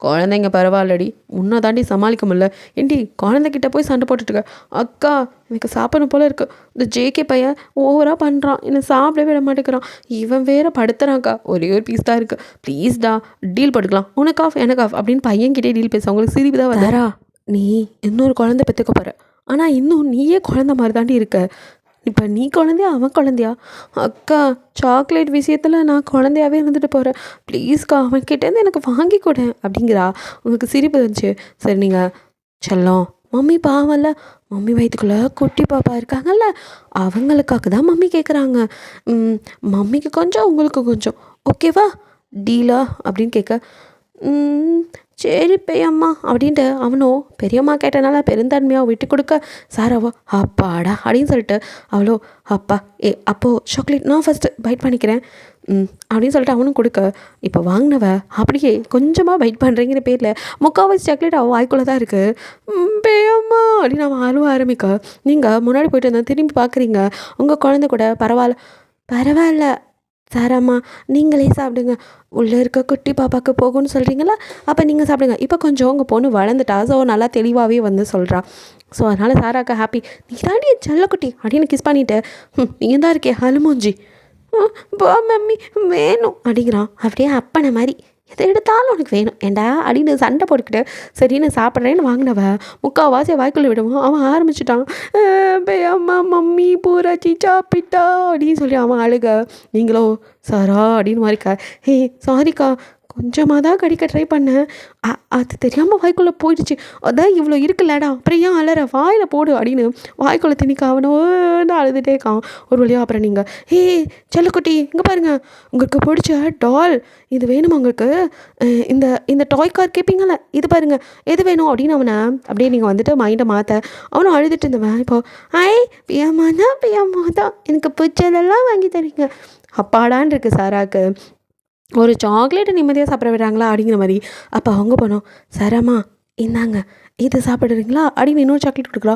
குழந்தைங்க பரவாயில்லடி, உன்னை தாண்டி சமாளிக்க முடியல. ஏண்டி குழந்தைகிட்ட போய் சண்டை போட்டுட்டுருக்க? அக்கா எனக்கு சாப்பிடணும் போல இருக்கு. இந்த ஜேகே பையன் ஓவராக பண்ணுறான், என்னை சாப்பிடவே விட மாட்டேங்கிறான். இவன் வேற படுத்துறான்க்கா, ஒரே ஒரு பீஸ் தான் இருக்குது, ப்ளீஸ்டா டீல் போட்டுக்கலாம், உனக்கு ஆஃப் எனக்கு ஆஃப் அப்படின்னு பையன்கிட்டே டீல் பேச அவங்களுக்கு சிரிப்பு தான் வந்தாரா. நீ இன்னொரு குழந்தை பெற்றுக்க போகிற, ஆனால் இன்னும் நீயே குழந்த மாதிரி தாண்டி இருக்க. இப்போ நீ குழந்தையா அவன் குழந்தையா? அக்கா சாக்லேட் விஷயத்தில் நான் குழந்தையாவே இருந்துட்டு போகிறேன், ப்ளீஸ்க்கா அவன்கிட்டேருந்து எனக்கு வாங்கி கொடு அப்படிங்கிறா. உங்களுக்கு சிரிப்பு வந்துச்சு. சரி நீங்கள் செல்லம், மம்மி பாவம்ல, மம்மி வயிற்றுக்குள்ளே குட்டி பாப்பா இருக்காங்கல்ல, அவங்களுக்காக தான் மம்மி கேட்குறாங்க. மம்மிக்கு கொஞ்சம் உங்களுக்கு கொஞ்சம் ஓகேவா, டீலா அப்படின்னு கேட்க, சரி பெரியம்மா அப்படின்ட்டு அவனோ பெரியம்மா கேட்டனால பெருந்தன்மையாக விட்டு கொடுக்க, சாராவோ அப்பாடா அப்படின்னு சொல்லிட்டு அவளோ அப்பா அப்போது சாக்லேட் நான் ஃபஸ்ட்டு பைட் பண்ணிக்கிறேன் அப்படின்னு சொல்லிட்டு அவனும் கொடுக்க, இப்போ வாங்கினவ அப்படியே கொஞ்சமாக பைட் பண்ணுறேங்கிற பேரில் முக்கால்வாசி சாக்லேட் அவள் வாய்க்குள்ளே தான் இருக்குது. பெரியம்மா அப்படின்னு அவன் அழுவ ஆரம்பிக்க, நீங்கள் முன்னாடி போயிட்டு இருந்தால் திரும்பி பார்க்குறீங்க, உங்கள் குழந்தை கூட பரவாயில்ல சாராம்மா நீங்களே சாப்பிடுங்க, உள்ளே இருக்க குட்டி பாப்பாவுக்கு போகும்னு சொல்கிறீங்களா, அப்போ நீங்கள் சாப்பிடுங்க. இப்போ கொஞ்சம் உங்கள் பொண்ணு வளர்ந்துட்டா, ஸோ நல்லா தெளிவாகவே வந்து சொல்கிறா. ஸோ அதனால் சாராக்கா ஹாப்பி. நீ தாண்டி செல்லக்குட்டி அப்படின்னு கிஸ் பண்ணிவிட்டு, நீ தான் இருக்கே அலுமூஞ்சி, பா மம்மி வேணும் அப்படிங்கிறான். அப்படியே அப்பனை மாதிரி எதை எடுத்தாலும் உனக்கு வேணும் ஏண்டா அப்படின்னு சண்டை போட்டுக்கிட்டு சரின்னு சாப்பிட்றேன்னு வாங்கினவ முக்கால்வாசியை வாய்க்குள்ளே விடுவான். அவன் ஆரம்பிச்சிட்டான், அம்மா மம்மி பூரா சாப்பிட்டா அப்படின்னு சொல்லி அவன் அழுக. நீங்களோ சாரா அப்படின்னு மாதிரிக்கா, சாரிக்கா கொஞ்சமாக தான் கடிக்க ட்ரை பண்ணேன், அது தெரியாமல் வாய்க்குள்ளே போயிடுச்சு, அதான் இவ்வளோ இருக்குல்லடா, அப்புறம் ஏன் அலற, வாயில் போடு அப்படின்னு வாய்க்குள்ளே திணிக்க அவனோன்னு அழுதுகிட்டே இருக்கான். ஒரு வழியாக அப்புறம் நீங்கள் செல்லக்குட்டி இங்கே பாருங்கள், உங்களுக்கு பிடிச்ச டால் இது வேணுமா உங்களுக்கு, இந்த இந்த டாய் கார் கேட்பீங்கள, இது பாருங்கள் எது வேணும் அப்படின்னு அவனை அப்படியே நீங்கள் வந்துட்டு மைண்டை மாற்ற அவனும் அழுதுட்டு இருந்தவன் இப்போது பியம்மா தான் எனக்கு பிடிச்சதெல்லாம் வாங்கி தரீங்க அப்பாடான் இருக்குது சாராக்கு. ஒரு சாக்லேட்டை நிம்மதியாக சாப்பிட விடுறாங்களா அப்படிங்கிற மாதிரி. அப்போ அவங்க போனோம், சாராம்மா இந்தாங்க இது சாப்பிட்றீங்களா அப்படின்னு இன்னொரு சாக்லேட் கொடுக்குறா.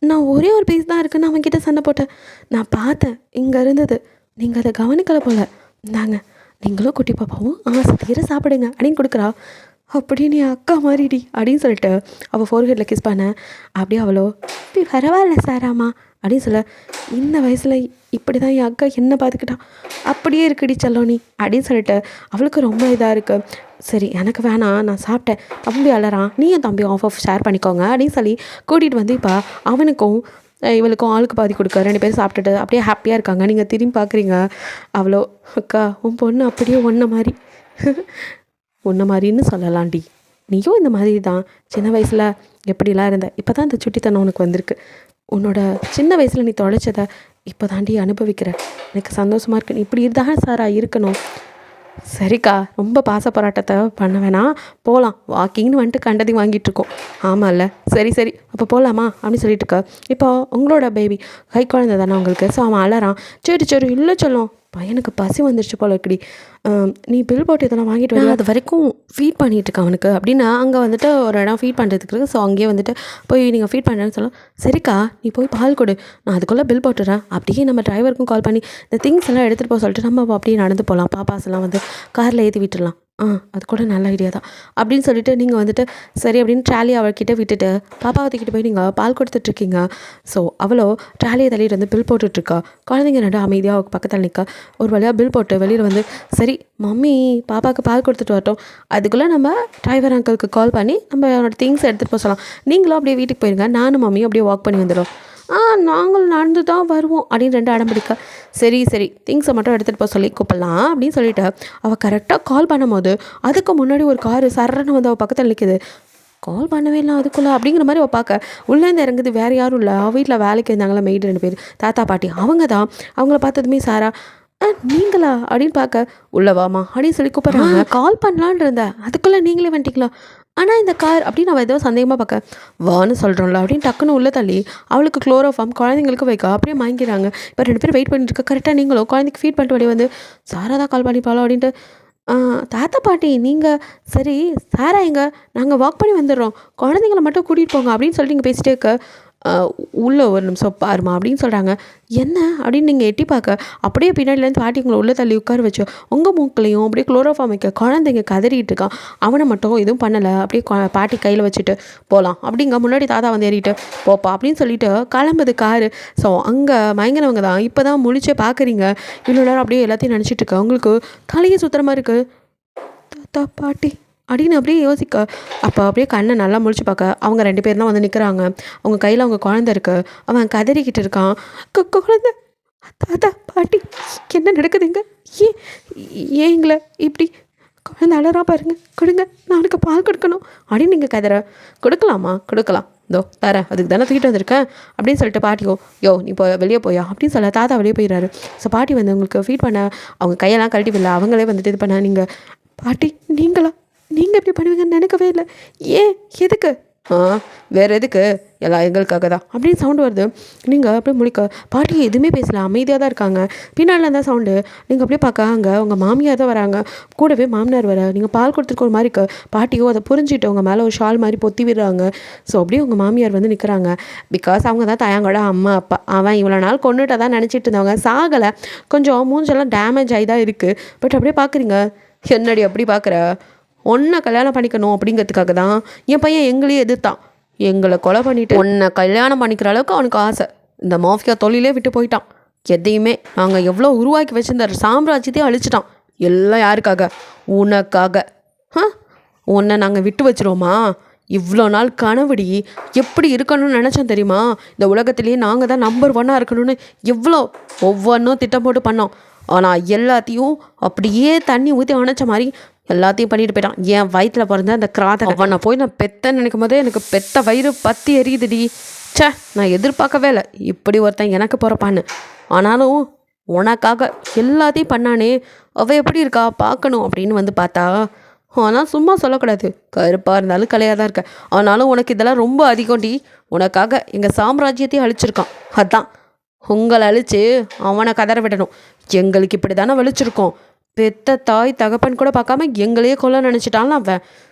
நான் ஒரே ஒரு பீஸ் தான் இருக்குன்னு அவன்கிட்ட சண்டை போட்டேன், நான் பார்த்தேன் இங்கே இருந்தது, நீங்கள் அதை கவனிக்கலை போல், இந்தாங்க நீங்களும் குட்டி பாப்பாவும் ஆசை தீர சாப்பிடுங்க அப்படின்னு கொடுக்குறா. அப்படி நீ அக்கா மாதிரிடி அப்படின்னு சொல்லிட்டு அவள் ஃபோர்ஹெட்டில் கிஸ் பண்ண. அப்படியே அவளோ பரவாயில்ல சாராம்மா அப்படின்னு சொல்ல, இந்த வயசில் இப்படி தான் என் அக்கா என்ன பார்த்துக்கிட்டான், அப்படியே இருக்குடி செல்லோனி அப்படின்னு சொல்லிட்டு அவளுக்கு ரொம்ப இதாக இருக்குது. சரி எனக்கு வேணாம் நான் சாப்பிட்டேன், தம்பி அலறான், நீயும் தம்பி ஆஃப் ஷேர் பண்ணிக்கோங்க அப்படின்னு சொல்லி கூட்டிகிட்டு வந்து இப்போ அவனுக்கும் இவளுக்கும் ஆளுக்கு பாதி கொடுக்க 2 பேரும் சாப்பிட்டுட்டு அப்படியே ஹாப்பியாக இருக்காங்க. நீங்கள் திரும்பி பார்க்குறீங்க, அவ்வளோ அக்கா உன் பொண்ணு அப்படியே ஒன்றை மாதிரின்னு சொல்லலாம்டி, நீயும் இந்த மாதிரி தான் சின்ன வயசில் எப்படிலாம் இருந்த, இப்போ தான் இந்த சுட்டித்தனம் உனக்கு வந்திருக்கு, உன்னோட சின்ன வயசில் நீ தொலைச்சதை இப்போ தாண்டி அனுபவிக்கிற, எனக்கு சந்தோஷமாக இருக்கு, நீ இப்படி இருந்தால் சாரா இருக்கணும். சரிக்கா ரொம்ப பாச போராட்டத்தை பண்ண வேணாம், போகலாம் வாக்கிங்னு வந்துட்டு கண்டதையும் வாங்கிட்டுருக்கோம். ஆமாம்ல சரி அப்போ போகலாமா அப்படின்னு சொல்லிட்டு இருக்கா. இப்போ உங்களோட பேபி கை குழந்தை தானே உங்களுக்கு, ஸோ அவன் அலறான். சரி இல்லை சொல்லும், பையனுக்கு பசி வந்துருச்சு போல இருக்குடி, நீ பில் போட்டு இதெல்லாம் வாங்கிட்டு வரல, அது வரைக்கும் ஃபீட் பண்ணிகிட்ருக்க அவனுக்கு அப்படின்னு அங்கே வந்துட்டு ஒரு இடம் ஃபீட் பண்ணுறதுக்கு இருக்குது. ஸோ அங்கேயே வந்துட்டு போய் நீங்கள் ஃபீட் பண்ணுறேன்னு சொல்லலாம். சரிக்கா நீ போய் பால் கொடு, நான் அதுக்குள்ளே பில் போட்டுறேன். அப்படியே நம்ம டிரைவருக்கும் கால் பண்ணி இந்த திங்ஸ் எல்லாம் எடுத்துகிட்டு போக சொல்லிட்டு நம்ம அப்படியே நடந்து போகலாம், பாப்பாஸ் எல்லாம் வந்து காரில் ஏற்றி விட்டுடலாம். அது கூட நல்ல ஐடியா தான் அப்படின்னு சொல்லிட்டு நீங்கள் வந்துட்டு சரி அப்படின்னு ட்ராலி அவள்கிட்ட விட்டுட்டு பாப்பாவை தூக்கிட்டு போய் நீங்கள் பால் கொடுத்துட்ருக்கீங்க. ஸோ அவளோ ட்ராலியை தள்ளிட்டு வந்து பில் போட்டுட்ருக்கா. குழந்தைங்க 2 அமைதியாக அவளுக்கு பக்கத்தில் நிற்க. ஒரு வழியாக பில் போட்டு வெளியில் வந்து சரி மம்மி பாப்பாவுக்கு பால் கொடுத்துட்டு வரட்டும், அதுக்குள்ளே நம்ம டிரைவர் அங்கிளுக்கு கால் பண்ணி நம்ம அவனோட திங்ஸ் எடுத்துகிட்டு போக சொல்லலாம், நீங்களும் அப்படியே வீட்டுக்கு போயிருங்க, நானும் மம்மியும் அப்படியே வாக் பண்ணி வந்துடும். நாங்கள் நடந்து தான் வருவோம் அப்படின்னு 2 அடம் பிடிக்க. சரி திங்ஸை மட்டும் எடுத்துகிட்டு போக சொல்லி கூப்பிடலாம் அப்படின்னு சொல்லிவிட்டு அவள் கரெக்டாக கால் பண்ணும்போது அதுக்கு முன்னாடி ஒரு காரு சரன்னு வந்து அவள் பக்கத்தில் நிற்கிது. கால் பண்ணவே இல்லை அதுக்குள்ளே அப்படிங்கிற மாதிரி அவள் பார்க்க உள்ளேருந்து இறங்குது வேறு யாரும் இல்லை, அவள் வீட்டில் வேலைக்கு இருந்தாங்களா மெய்டு 2 பேர் தாத்தா பாட்டி, அவங்க தான். அவங்கள பார்த்ததுமே சாரா நீங்களா அப்படின்னு பார்க்க உள்ளவாமா அப்படின்னு சொல்லி கூப்பிட்றாங்க. கால் பண்ணலான்னு இருந்தேன், அதுக்குள்ளே நீங்களே வந்துட்டீங்களா, ஆனால் இந்த கார் அப்படின்னு அவள் ஏதோ சந்தேகமாக பார்க்க வான்னு சொல்கிறோம்ல அப்படின்னு டக்குன்னு உள்ளே தள்ளி அவளுக்கு குளோரோஃபார்ம் குழந்தைங்களுக்கு வைக்க அப்படியே வாங்கிக்கிறாங்க. இப்போ 2 பேர் வெயிட் பண்ணிட்டு இருக்க. கரெக்டாக நீங்களும் குழந்தைக்கு ஃபீட் பண்ணிட்டு வெளியே வந்து சாரா தான் கால் பண்ணிப்பாளோ அப்படின்ட்டு தாத்தா பாட்டி நீங்கள் சரி சாரா எங்க, நாங்கள் வாக் பண்ணி வந்துடுறோம், குழந்தைங்கள மட்டும் கூட்டிகிட்டு போங்க அப்படின்னு சொல்லிட்டு நீங்கள் பேசிட்டே இருக்க. உள்ளே ஒரு நிமிஷம் பாருமா அப்படின்னு சொல்கிறாங்க. என்ன அப்படின்னு நீங்கள் எட்டி பார்க்க அப்படியே பின்னாடிலேருந்து பாட்டி உங்களை உள்ளே தள்ளி உட்கார வச்சு உங்கள் மூக்களையும் அப்படியே குளோரோஃபார்ம் வைக்க குழந்தைங்க கதறிட்டு இருக்கான். அவனை மட்டும் எதுவும் பண்ணலை. அப்படியே பாட்டி கையில் வச்சுட்டு போகலாம் அப்படிங்க முன்னாடி தாத்தா வந்து ஏறிட்டு போப்பா அப்படின்னு சொல்லிட்டு கிளம்புது காரு. ஸோ அங்கே மயங்கினவங்க தான் இப்போ தான் முழிச்சே பார்க்குறீங்க. இவ்வளோ நேரம் அப்படியே எல்லாத்தையும் நினச்சிட்டு இருக்கேன். உங்களுக்கு தலையே சுத்தரமாக இருக்குது. தாத்தா பாட்டி அப்படின்னு அப்படியே யோசிக்க அப்போ அப்படியே கண்ணை நல்லா முழிச்சு பார்க்க அவங்க 2 பேர் தான் வந்து நிற்கிறாங்க. அவங்க கையில் அவங்க குழந்தை இருக்கு. அவன் கதறிக்கிட்டு இருக்கான். குழந்தை தாத்தா பாட்டி என்ன நடக்குதுங்க? ஏன் ஏங்கள இப்படி குழந்தை அழறா பாருங்க, கொடுங்க நான் அவனுக்கு பால் கொடுக்கணும் அப்படின்னு நீங்கள் கதற. கொடுக்கலாமா? கொடுக்கலாம், இதோ தரேன், அதுக்கு தானே தூக்கிட்டு வந்திருக்கேன் அப்படின்னு சொல்லிட்டு பாட்டியோ நீ வெளியே போயா அப்படின்னு சொல்ல தாத்தா வெளியே போயிடுறாரு. ஸோ பாட்டி வந்து உங்களுக்கு ஃபீட் பண்ண அவங்க கையெல்லாம் கழட்டி விடல. அவங்களே வந்துட்டு இது பண்ண நீங்கள் பாட்டி நீங்கள் எப்படி பண்ணுவீங்கன்னு நினைக்கவே இல்லை. ஏன் எதுக்கு? வேறு எதுக்கு? எல்லாம் எங்களுக்காக தான் அப்படின்னு சவுண்டு வருது. நீங்கள் அப்படியே முழிக்க பாட்டி எதுவுமே பேசல, அமைதியாக தான் இருக்காங்க. பின்னால் தான் சவுண்டு. நீங்கள் அப்படியே பார்க்க அங்கே உங்கள் மாமியார் தான் வராங்க. கூடவே மாமனார் வர. நீங்கள் பால் கொடுத்துருக்க ஒரு மாதிரி இருக்கு. பாட்டியோ அதை புரிஞ்சுட்டு உங்கள் மேலே ஒரு ஷால் மாதிரி பொத்தி விடுறாங்க. ஸோ அப்படியே உங்கள் மாமியார் வந்து நிற்கிறாங்க. பிகாஸ் அவங்க தான் தயாங்கோட அம்மா அப்பா. அவன் இவ்வளோ நாள் கொண்டுட்டு தான் நினச்சிட்டு இருந்தவங்க. சாகலை, கொஞ்சம் மூஞ்செல்லாம் டேமேஜ் ஆகி தான் இருக்குது. பட் அப்படியே பார்க்குறீங்க. என்னடி அப்படி பார்க்குற? ஒன்றை கல்யாணம் பண்ணிக்கணும் அப்படிங்கிறதுக்காக தான் என் பையன் எங்களையே எதிர்த்தான். எங்களை கொலை பண்ணிவிட்டு ஒன்றை கல்யாணம் பண்ணிக்கிற அளவுக்கு அவனுக்கு ஆசை. இந்த மாஃபியா தொழிலே விட்டு போயிட்டான். எதையுமே நாங்கள் எவ்வளோ உருவாக்கி வச்சுருந்த சாம்ராஜ்யத்தையும் அழிச்சிட்டான். எல்லாம் யாருக்காக? உனக்காக. உன்னை நாங்கள் விட்டு வச்சிருவோமா? இவ்வளோ நாள் கனவுடி எப்படி இருக்கணும்னு நினச்சோம் தெரியுமா? இந்த உலகத்திலேயே நாங்கள் தான் நம்பர் 1 இருக்கணும்னு எவ்வளோ ஒவ்வொன்றும் திட்டம் போட்டு பண்ணோம். ஆனால் எல்லாத்தையும் அப்படியே தண்ணி ஊற்றி அணைச்ச மாதிரி எல்லாத்தையும் பண்ணிட்டு போயிட்டான். என் வயிற்றில் பிறந்த அந்த கிராதை அவனை போய் நான் பெத்தன்னு நினைக்கும் போதே எனக்கு பெத்த வயிறு பற்றி எரியுதுடி. சே, நான் எதிர்பார்க்கவே இல்லை இப்படி ஒருத்தன் எனக்கு பிறப்பான்னு. ஆனாலும் உனக்காக எல்லாத்தையும் பண்ணானே, அவள் எப்படி இருக்கா பார்க்கணும் அப்படின்னு வந்து பார்த்தா, ஆனால் சும்மா சொல்லக்கூடாது, கருப்பாக இருந்தாலும் கலையாக தான் இருக்க. ஆனாலும் உனக்கு இதெல்லாம் ரொம்ப அதிகம்டி. உனக்காக எங்கள் சாம்ராஜ்யத்தையும் அழிச்சிருக்கான். அதான் உங்களை அழித்து அவனை கதற விடணும். எங்களுக்கு இப்படி தானே வலிச்சிருக்கோம். பெத்த தாய் தகப்பன் கூட பார்க்காம எங்களையே கொல்ல நினச்சிட்டாலும் அவன்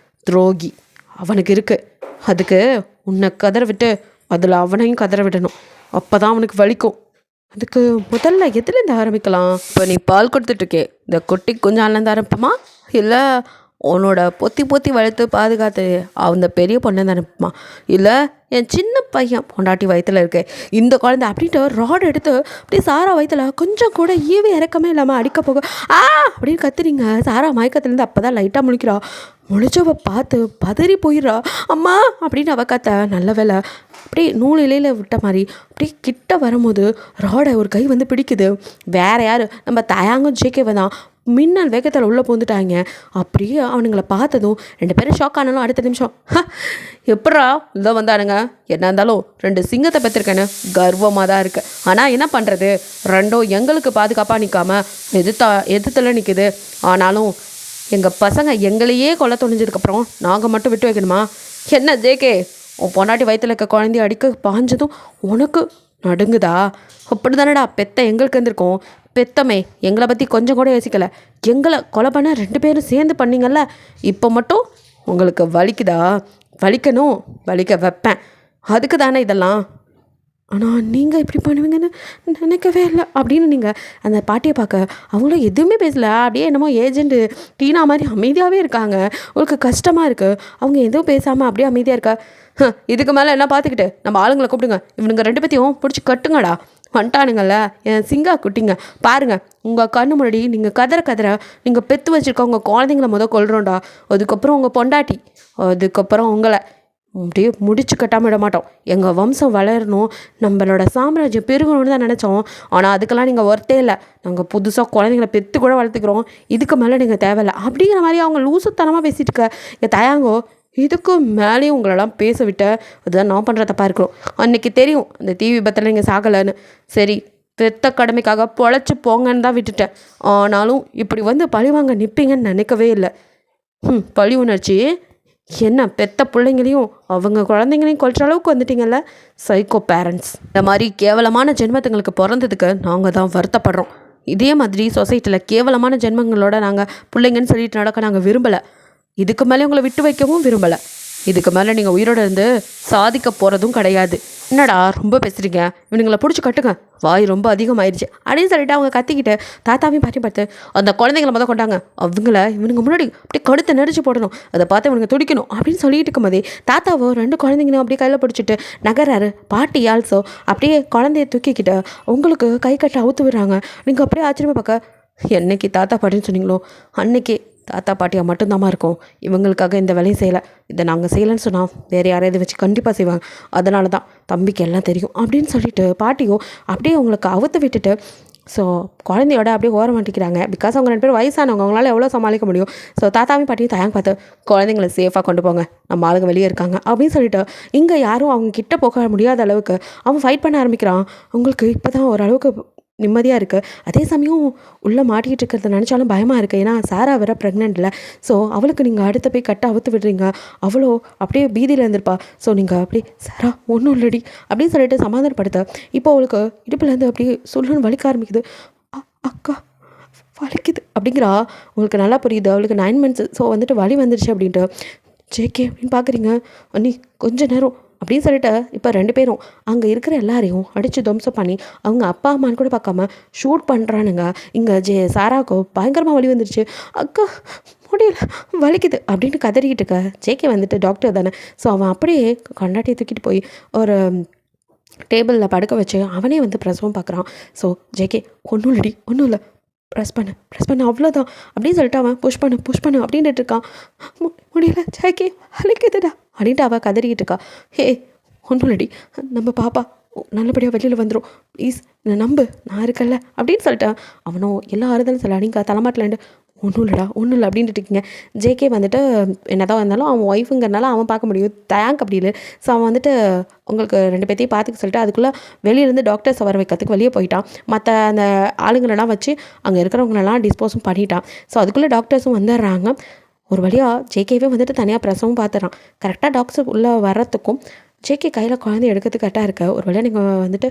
துரோகி. அவனுக்கு இருக்குது. அதுக்கு உன்னை கதற விட்டு அதில் அவனையும் கதற விடணும். அப்போ தான் அவனுக்கு வலிக்கும். அதுக்கு முதல்ல எதுலேருந்து ஆரம்பிக்கலாம்? இப்போ நீ பால் கொடுத்துட்ருக்கே, இந்த குட்டி கொஞ்சம் ஆனந்து ஆரம்பிப்போமா, இல்லை உன்னோட பொத்தி வளர்த்து பாதுகாத்து அந்த பெரிய பொண்ணை அனுப்புமா, இல்லை என் சின்ன பையன் பொண்டாட்டி வயிற்றில் இருக்கு இந்த குழந்தை அப்படின்ட்டு ராட் எடுத்து அப்படியே சாரா வயிற்றில் கொஞ்சம் கூட ஈவே இறக்கமே இல்லாமல் அடிக்க போக அப்படின்னு கத்துறீங்க. சாரா மயக்கத்துலேருந்து அப்போ தான் லைட்டாக முழிக்கிறா. முழிச்சவ பார்த்து பதறி போயிடுறா. அம்மா அப்படின்னு அவ கத்த. நல்ல வேலை அப்படியே நூல் இலையில் விட்ட மாதிரி அப்படியே கிட்ட வரும்போது ராடை ஒரு கை வந்து பிடிக்குது. வேற யார்? நம்ம தயாங்கும் ஜேகேவை தான். மின்னல் வேகத்தில் உள்ளே போந்துட்டாங்க. அப்படியே அவனுங்களை பார்த்ததும் 2 பேரும் ஷாக் ஆனாலும் அடுத்த நிமிஷம் எப்படா இதோ வந்தானுங்க, என்ன இருந்தாலும் 2 சிங்கத்தை பெற்றிருக்கேன்னு கர்வமாக தான் இருக்குது. ஆனால் என்ன பண்ணுறது, 2ம் எங்களுக்கு பாதுகாப்பாக நிற்காம எதிர்த்துல நிற்குது. ஆனாலும் எங்கள் பசங்க எங்களையே கொல்ல துணிஞ்சதுக்கப்புறம் நாங்கள் மட்டும் விட்டு வைக்கணுமா? என்ன ஜேகே, உன் பொண்டாட்டி வயிற்றில் இருக்க குழந்தைய அடிக்க பாஞ்சதும் உனக்கு நடுங்குதா? அப்படி தானடா பெத்த எங்களுக்கு இருந்திருக்கோம். பெத்தமே எங்களை பற்றி கொஞ்சம் கூட யோசிக்கலை. எங்களை கொலை பண்ண 2 பேரும் சேர்ந்து பண்ணிங்கல்ல, இப்போ மட்டும் உங்களுக்கு வலிக்குதா? வலிக்கணும், வலிக்க வைப்பேன். அதுக்கு தானே இதெல்லாம். ஆனால் நீங்கள் இப்படி பண்ணுவீங்கன்னு நினைக்கவே இல்லை அப்படின்னு நீங்கள் அந்த பாட்டியை பார்க்க அவங்களும் எதுவுமே பேசலை. அப்படியே என்னமோ ஏஜென்ட்டு டீனா மாதிரி அமைதியாகவே இருக்காங்க. உங்களுக்கு கஷ்டமாக இருக்குது. அவங்க எதுவும் பேசாமல் அப்படியே அமைதியாக இருக்கா. இதுக்கு மேலே என்ன பார்த்துக்கிட்டு நம்ம ஆளுங்களை கூப்பிடுங்க, இவனுங்க 2 பேத்தையும் பிடிச்சி கட்டுங்கடா, வந்துட்டானுங்கள என் சிங்கா குட்டிங்க பாருங்கள். உங்கள் கண்ணு முன்னாடி நீங்கள் கதற நீங்கள் பெற்று வச்சுருக்க உங்கள் குழந்தைங்கள கொல்றோண்டா. அதுக்கப்புறம் உங்கள் பொண்டாட்டி, அதுக்கப்புறம் உங்களை அப்படியே முடிச்சு கட்டாமல் விட மாட்டோம். எங்கள் வம்சம் வளரணும், நம்மளோட சாம்ராஜ்யம் பெருகணும்னு தான் நினச்சோம். ஆனால் அதுக்கெல்லாம் நீங்கள் ஒர்த்தே இல்லை. நாங்கள் புதுசாக குழந்தைங்கள பெற்று கூட வளர்த்துக்கிறோம். இதுக்கு மேலே நீங்கள் தேவையில்லை அப்படிங்கிற மாதிரி அவங்க லூசுத்தனமாக பேசிட்டு இருக்க. என் தயாங்கோ இதுக்கு மேலேயும் உங்களெல்லாம் பேச விட்ட அதுதான் நான் பண்ணுற தப்பாக இருக்கிறோம். அன்றைக்கி தெரியும் அந்த தீ விபத்தில் நீங்கள் சாகலைன்னு. சரி, பெத்த கடமைக்காக பொழைச்சி போங்கன்னு தான் விட்டுட்டேன். ஆனாலும் இப்படி வந்து பழிவாங்க நிற்பீங்கன்னு நினைக்கவே இல்லை. பழி உணர்ச்சி என்ன, பெத்த பிள்ளைங்களையும் அவங்க குழந்தைங்களையும் கொல்ற அளவுக்கு வந்துட்டீங்கல்ல, சைக்கோ பேரண்ட்ஸ். இந்த மாதிரி கேவலமான ஜென்மத்துங்களுக்கு பிறந்ததுக்கு நாங்கள் தான் வருத்தப்படுறோம். இதே மாதிரி சொசைட்டியில் கேவலமான ஜென்மங்களோட நாங்கள் பிள்ளைங்கன்னு சொல்லிட்டு நடக்க நாங்கள் விரும்பலை. இதுக்கு மேலே உங்களை விட்டு வைக்கவும் விரும்பலை. இதுக்கு மேலே நீங்கள் உயிரோட இருந்து சாதிக்க போகிறதும் கிடையாது. என்னடா ரொம்ப பேசுகிறீங்க, இவனுங்களை பிடிச்சி கட்டுங்க, வாய் ரொம்ப அதிகமாகிடுச்சு அப்படின்னு சொல்லிட்டு அவங்க கத்திக்கிட்டு தாத்தாவையும் பாட்டி பார்த்து அந்த குழந்தைங்களை மொதல் கொண்டாங்க, இவனுங்க முன்னாடி அப்படியே கடுத்தை நெரிச்சு போடணும், அதை பார்த்து இவனுங்க துடிக்கணும் அப்படின்னு சொல்லிட்டு இருக்கும்போதே தாத்தாவோ 2 குழந்தைங்களும் அப்படியே கையில் பிடிச்சிட்டு நகராரு. பாட்டி ஆல்சோ அப்படியே குழந்தைய தூக்கிக்கிட்டு உங்களுக்கு கை கட்ட அவுத்து விடுறாங்க. நீங்கள் அப்படியே ஆச்சரியமாக பார்க்க, என்னைக்கு தாத்தா பாட்டின்னு சொன்னீங்களோ அன்னைக்கு தாத்தா பாட்டியாக மட்டும்தாம்மா இருக்கும், இவங்களுக்காக இந்த வேலையும் செய்யலை, இதை நாங்கள் செய்யலைன்னு சொன்னால் வேறு யாரையாவது வச்சு கண்டிப்பாக செய்வாங்க, அதனால தான் தம்பிக்கு எல்லாம் தெரியும் அப்படின்னு சொல்லிட்டு பாட்டியோ அப்படியே அவங்களுக்கு அவுத்து விட்டுட்டு ஸோ குழந்தையோட அப்படியே ஓரம் மாட்டிக்கிறாங்க. பிகாஸ் அவங்க 2 பேரும் வயசானவங்க, அவங்களால எவ்வளோ சமாளிக்க முடியும். ஸோ தாத்தாவையும் பாட்டியும் தயாங்க பார்த்து குழந்தைங்களை சேஃபாக கொண்டு போங்க, நம்ம ஆளுங்க வெளியே இருக்காங்க அப்படின்னு சொல்லிட்டு இங்கே யாரும் அவங்க கிட்ட போக முடியாத அளவுக்கு அவன் ஃபைட் பண்ண ஆரம்பிக்கிறான். உங்களுக்கு இப்போ தான் ஓரளவுக்கு நிம்மதியாக இருக்குது. அதே சமயம் உள்ளே மாட்டிக்கிட்டு இருக்கிறத நினச்சாலும் பயமாக இருக்குது. ஏன்னா சாரா வேற ப்ரெக்னென்ட் இல்லை. ஸோ அவளுக்கு நீங்கள் அடுத்த போய் கட்ட அவுத்து விடுறீங்க, அவ்வளோ அப்படியே பீதியில் இருந்திருப்பா. ஸோ நீங்கள் அப்படியே சாரா ஒன்றும் இல்லடி அப்படின்னு சொல்லிட்டு சமாதானப்படுத்த இப்போ அவளுக்கு இடுப்புலேருந்து அப்படியே சொல்லுன்னு வலிக்க ஆரம்பிக்குது. அக்கா வலிக்குது அப்படிங்கிறா. உங்களுக்கு நல்லா புரியுது, அவளுக்கு 9 months. ஸோ வந்துட்டு வலி வந்துருச்சு அப்படின்ட்டு ஜேகே அப்படின்னு பார்க்குறீங்க. அண்ணி கொஞ்ச நேரம் அப்படின்னு சொல்லிட்டு இப்போ 2 பேரும் அங்கே இருக்கிற எல்லாரையும் அடித்து துவம்சம் பண்ணி அவங்க அப்பா அம்மான்னு கூட பார்க்காம ஷூட் பண்ணுறானுங்க. இங்கே சாராக்கோ பயங்கரமாக வலி வந்துருச்சு. அக்கா முடியல வலிக்குது அப்படின்னு கதறிக்கிட்டு இருக்க ஜேகே வந்துட்டு டாக்டர் தானே. ஸோ அவன் அப்படியே கொண்டாட்டியை தூக்கிட்டு போய் ஒரு டேபிளில் படுக்க வச்சு அவனே வந்து பிரசவம் பார்க்குறான். ஸோ ஜேகே ஒன்றும் இல்லை ப்ரெஸ் பண்ணு அவ்வளோதான் அப்படின்னு சொல்லிட்டு அவன் புஷ் பண்ணு அப்படின்ட்டு இருக்கான். முடியல ஜேகே வலிக்குதுடா அப்படின்ட்டு அவள் கதறிக்கிட்டு இருக்கா. ஹே ஒன்றும் இல்லடி, நம்ம பாப்பா நல்லபடியாக வெளியில் வந்துடும், ப்ளீஸ் நம்பு, நான் இருக்கல அப்படின்னு சொல்லிட்டேன். அவனும் எல்லா ஆறுதலும் சொல்ல நீங்கள் தலைமாட்டிலேண்டு ஒன்றும் இல்லை அப்படின்ட்டு இருக்கீங்க. ஜேகே வந்துட்டு என்ன தான் இருந்தாலும் அவன் ஒய்ஃபுங்கிறனால அவன் பார்க்க முடியும், தேங்க் அப்படி இல்லை. ஸோ அவன் வந்துட்டு உங்களுக்கு 2 பேர்த்தையும் பார்த்துக்க சொல்லிட்டு அதுக்குள்ளே வெளியிலேருந்து டாக்டர்ஸ் வர வைக்கிறதுக்கு வெளியே போயிட்டான். மற்ற அந்த ஆளுங்களெல்லாம் வச்சு அங்கே இருக்கிறவங்களெல்லாம் டிஸ்போஸும் பண்ணிட்டான். ஸோ அதுக்குள்ளே டாக்டர்ஸும் வந்துடுறாங்க. ஒரு வழியாக ஜேகேவே வந்துட்டு தனியாக பிரசவம் பார்த்துறான். கரெக்டாக டாக்டர் உள்ளே வர்றதுக்கும் ஜேகே கையில் குழந்தை எடுக்கிறதுக்கு கரெக்டாக இருக்க. ஒரு வழியாக நீங்கள் வந்துட்டு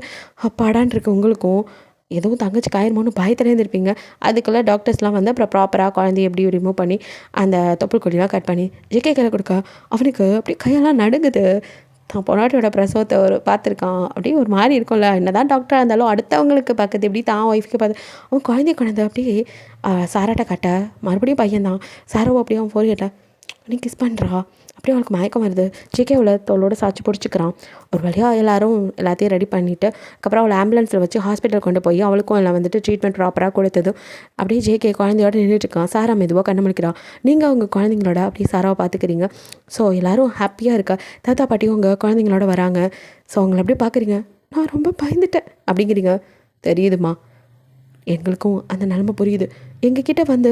அப்பாடான் இருக்கு, உங்களுக்கும் எதுவும் தங்கச்சி காயிருமோன்னு பயத்திலே இருந்திருப்பீங்க. அதுக்குள்ளே டாக்டர்ஸ்லாம் வந்து அப்புறம் ப்ராப்பராக குழந்தைய எப்படி ரிமூவ் பண்ணி அந்த தொப்புள் கொடியெலாம் கட் பண்ணி ஜேகே கையில் கொடுக்க அவனுக்கு அப்படி கையெல்லாம் நடுங்குது. தான் பொண்டாட்டியோட பிரசவத்தை பார்த்துருக்கான். அப்படியே ஒரு மாதிரி இருக்கும்ல, என்ன தான் டாக்டராக இருந்தாலும் அடுத்தவங்களுக்கு பார்க்குறது எப்படி தான் ஒய்ஃபுக்கு பார்த்து அவன் குழந்தை அப்படியே சாராட்ட கட்ட மறுபடியும் பையன்தான். சாராவை அப்படியே அவன் ஃபோர்கேட்ட நீ கிஸ் பண்ணுறா, அப்படியே அவளுக்கு மயக்கம் வருது. ஜேகே அவளை தோளோட சாட்சி பிடிச்சிக்கிறான். ஒரு வழியாக எல்லாத்தையும் ரெடி பண்ணிவிட்டு அதுக்கப்புறம் அவளை ஆம்புலன்ஸில் வச்சு ஹாஸ்பிட்டல் கொண்டு போய் அவளுக்கும் எல்லாம் வந்துட்டு ட்ரீட்மெண்ட் ப்ராப்பராக கொடுத்ததும் அப்படியே ஜேகே குழந்தையோட நின்றுட்டுருக்கான். சாரா மெதுவாக கண்ணு முழிக்கிறான். நீங்கள் அவங்க குழந்தைங்களோட அப்படியே சாராவை பார்த்துக்கிறீங்க. ஸோ எல்லோரும் ஹாப்பியாக இருக்கா. தாத்தா பாட்டியும் உங்கள் குழந்தைங்களோட வராங்க. ஸோ அவங்கள அப்படியே பார்க்குறீங்க. நான் ரொம்ப பயந்துட்டேன் அப்படிங்கிறீங்க. தெரியுதுமா, எங்களுக்கும் அந்த நிலமை புரியுது. எங்ககிட்ட வந்து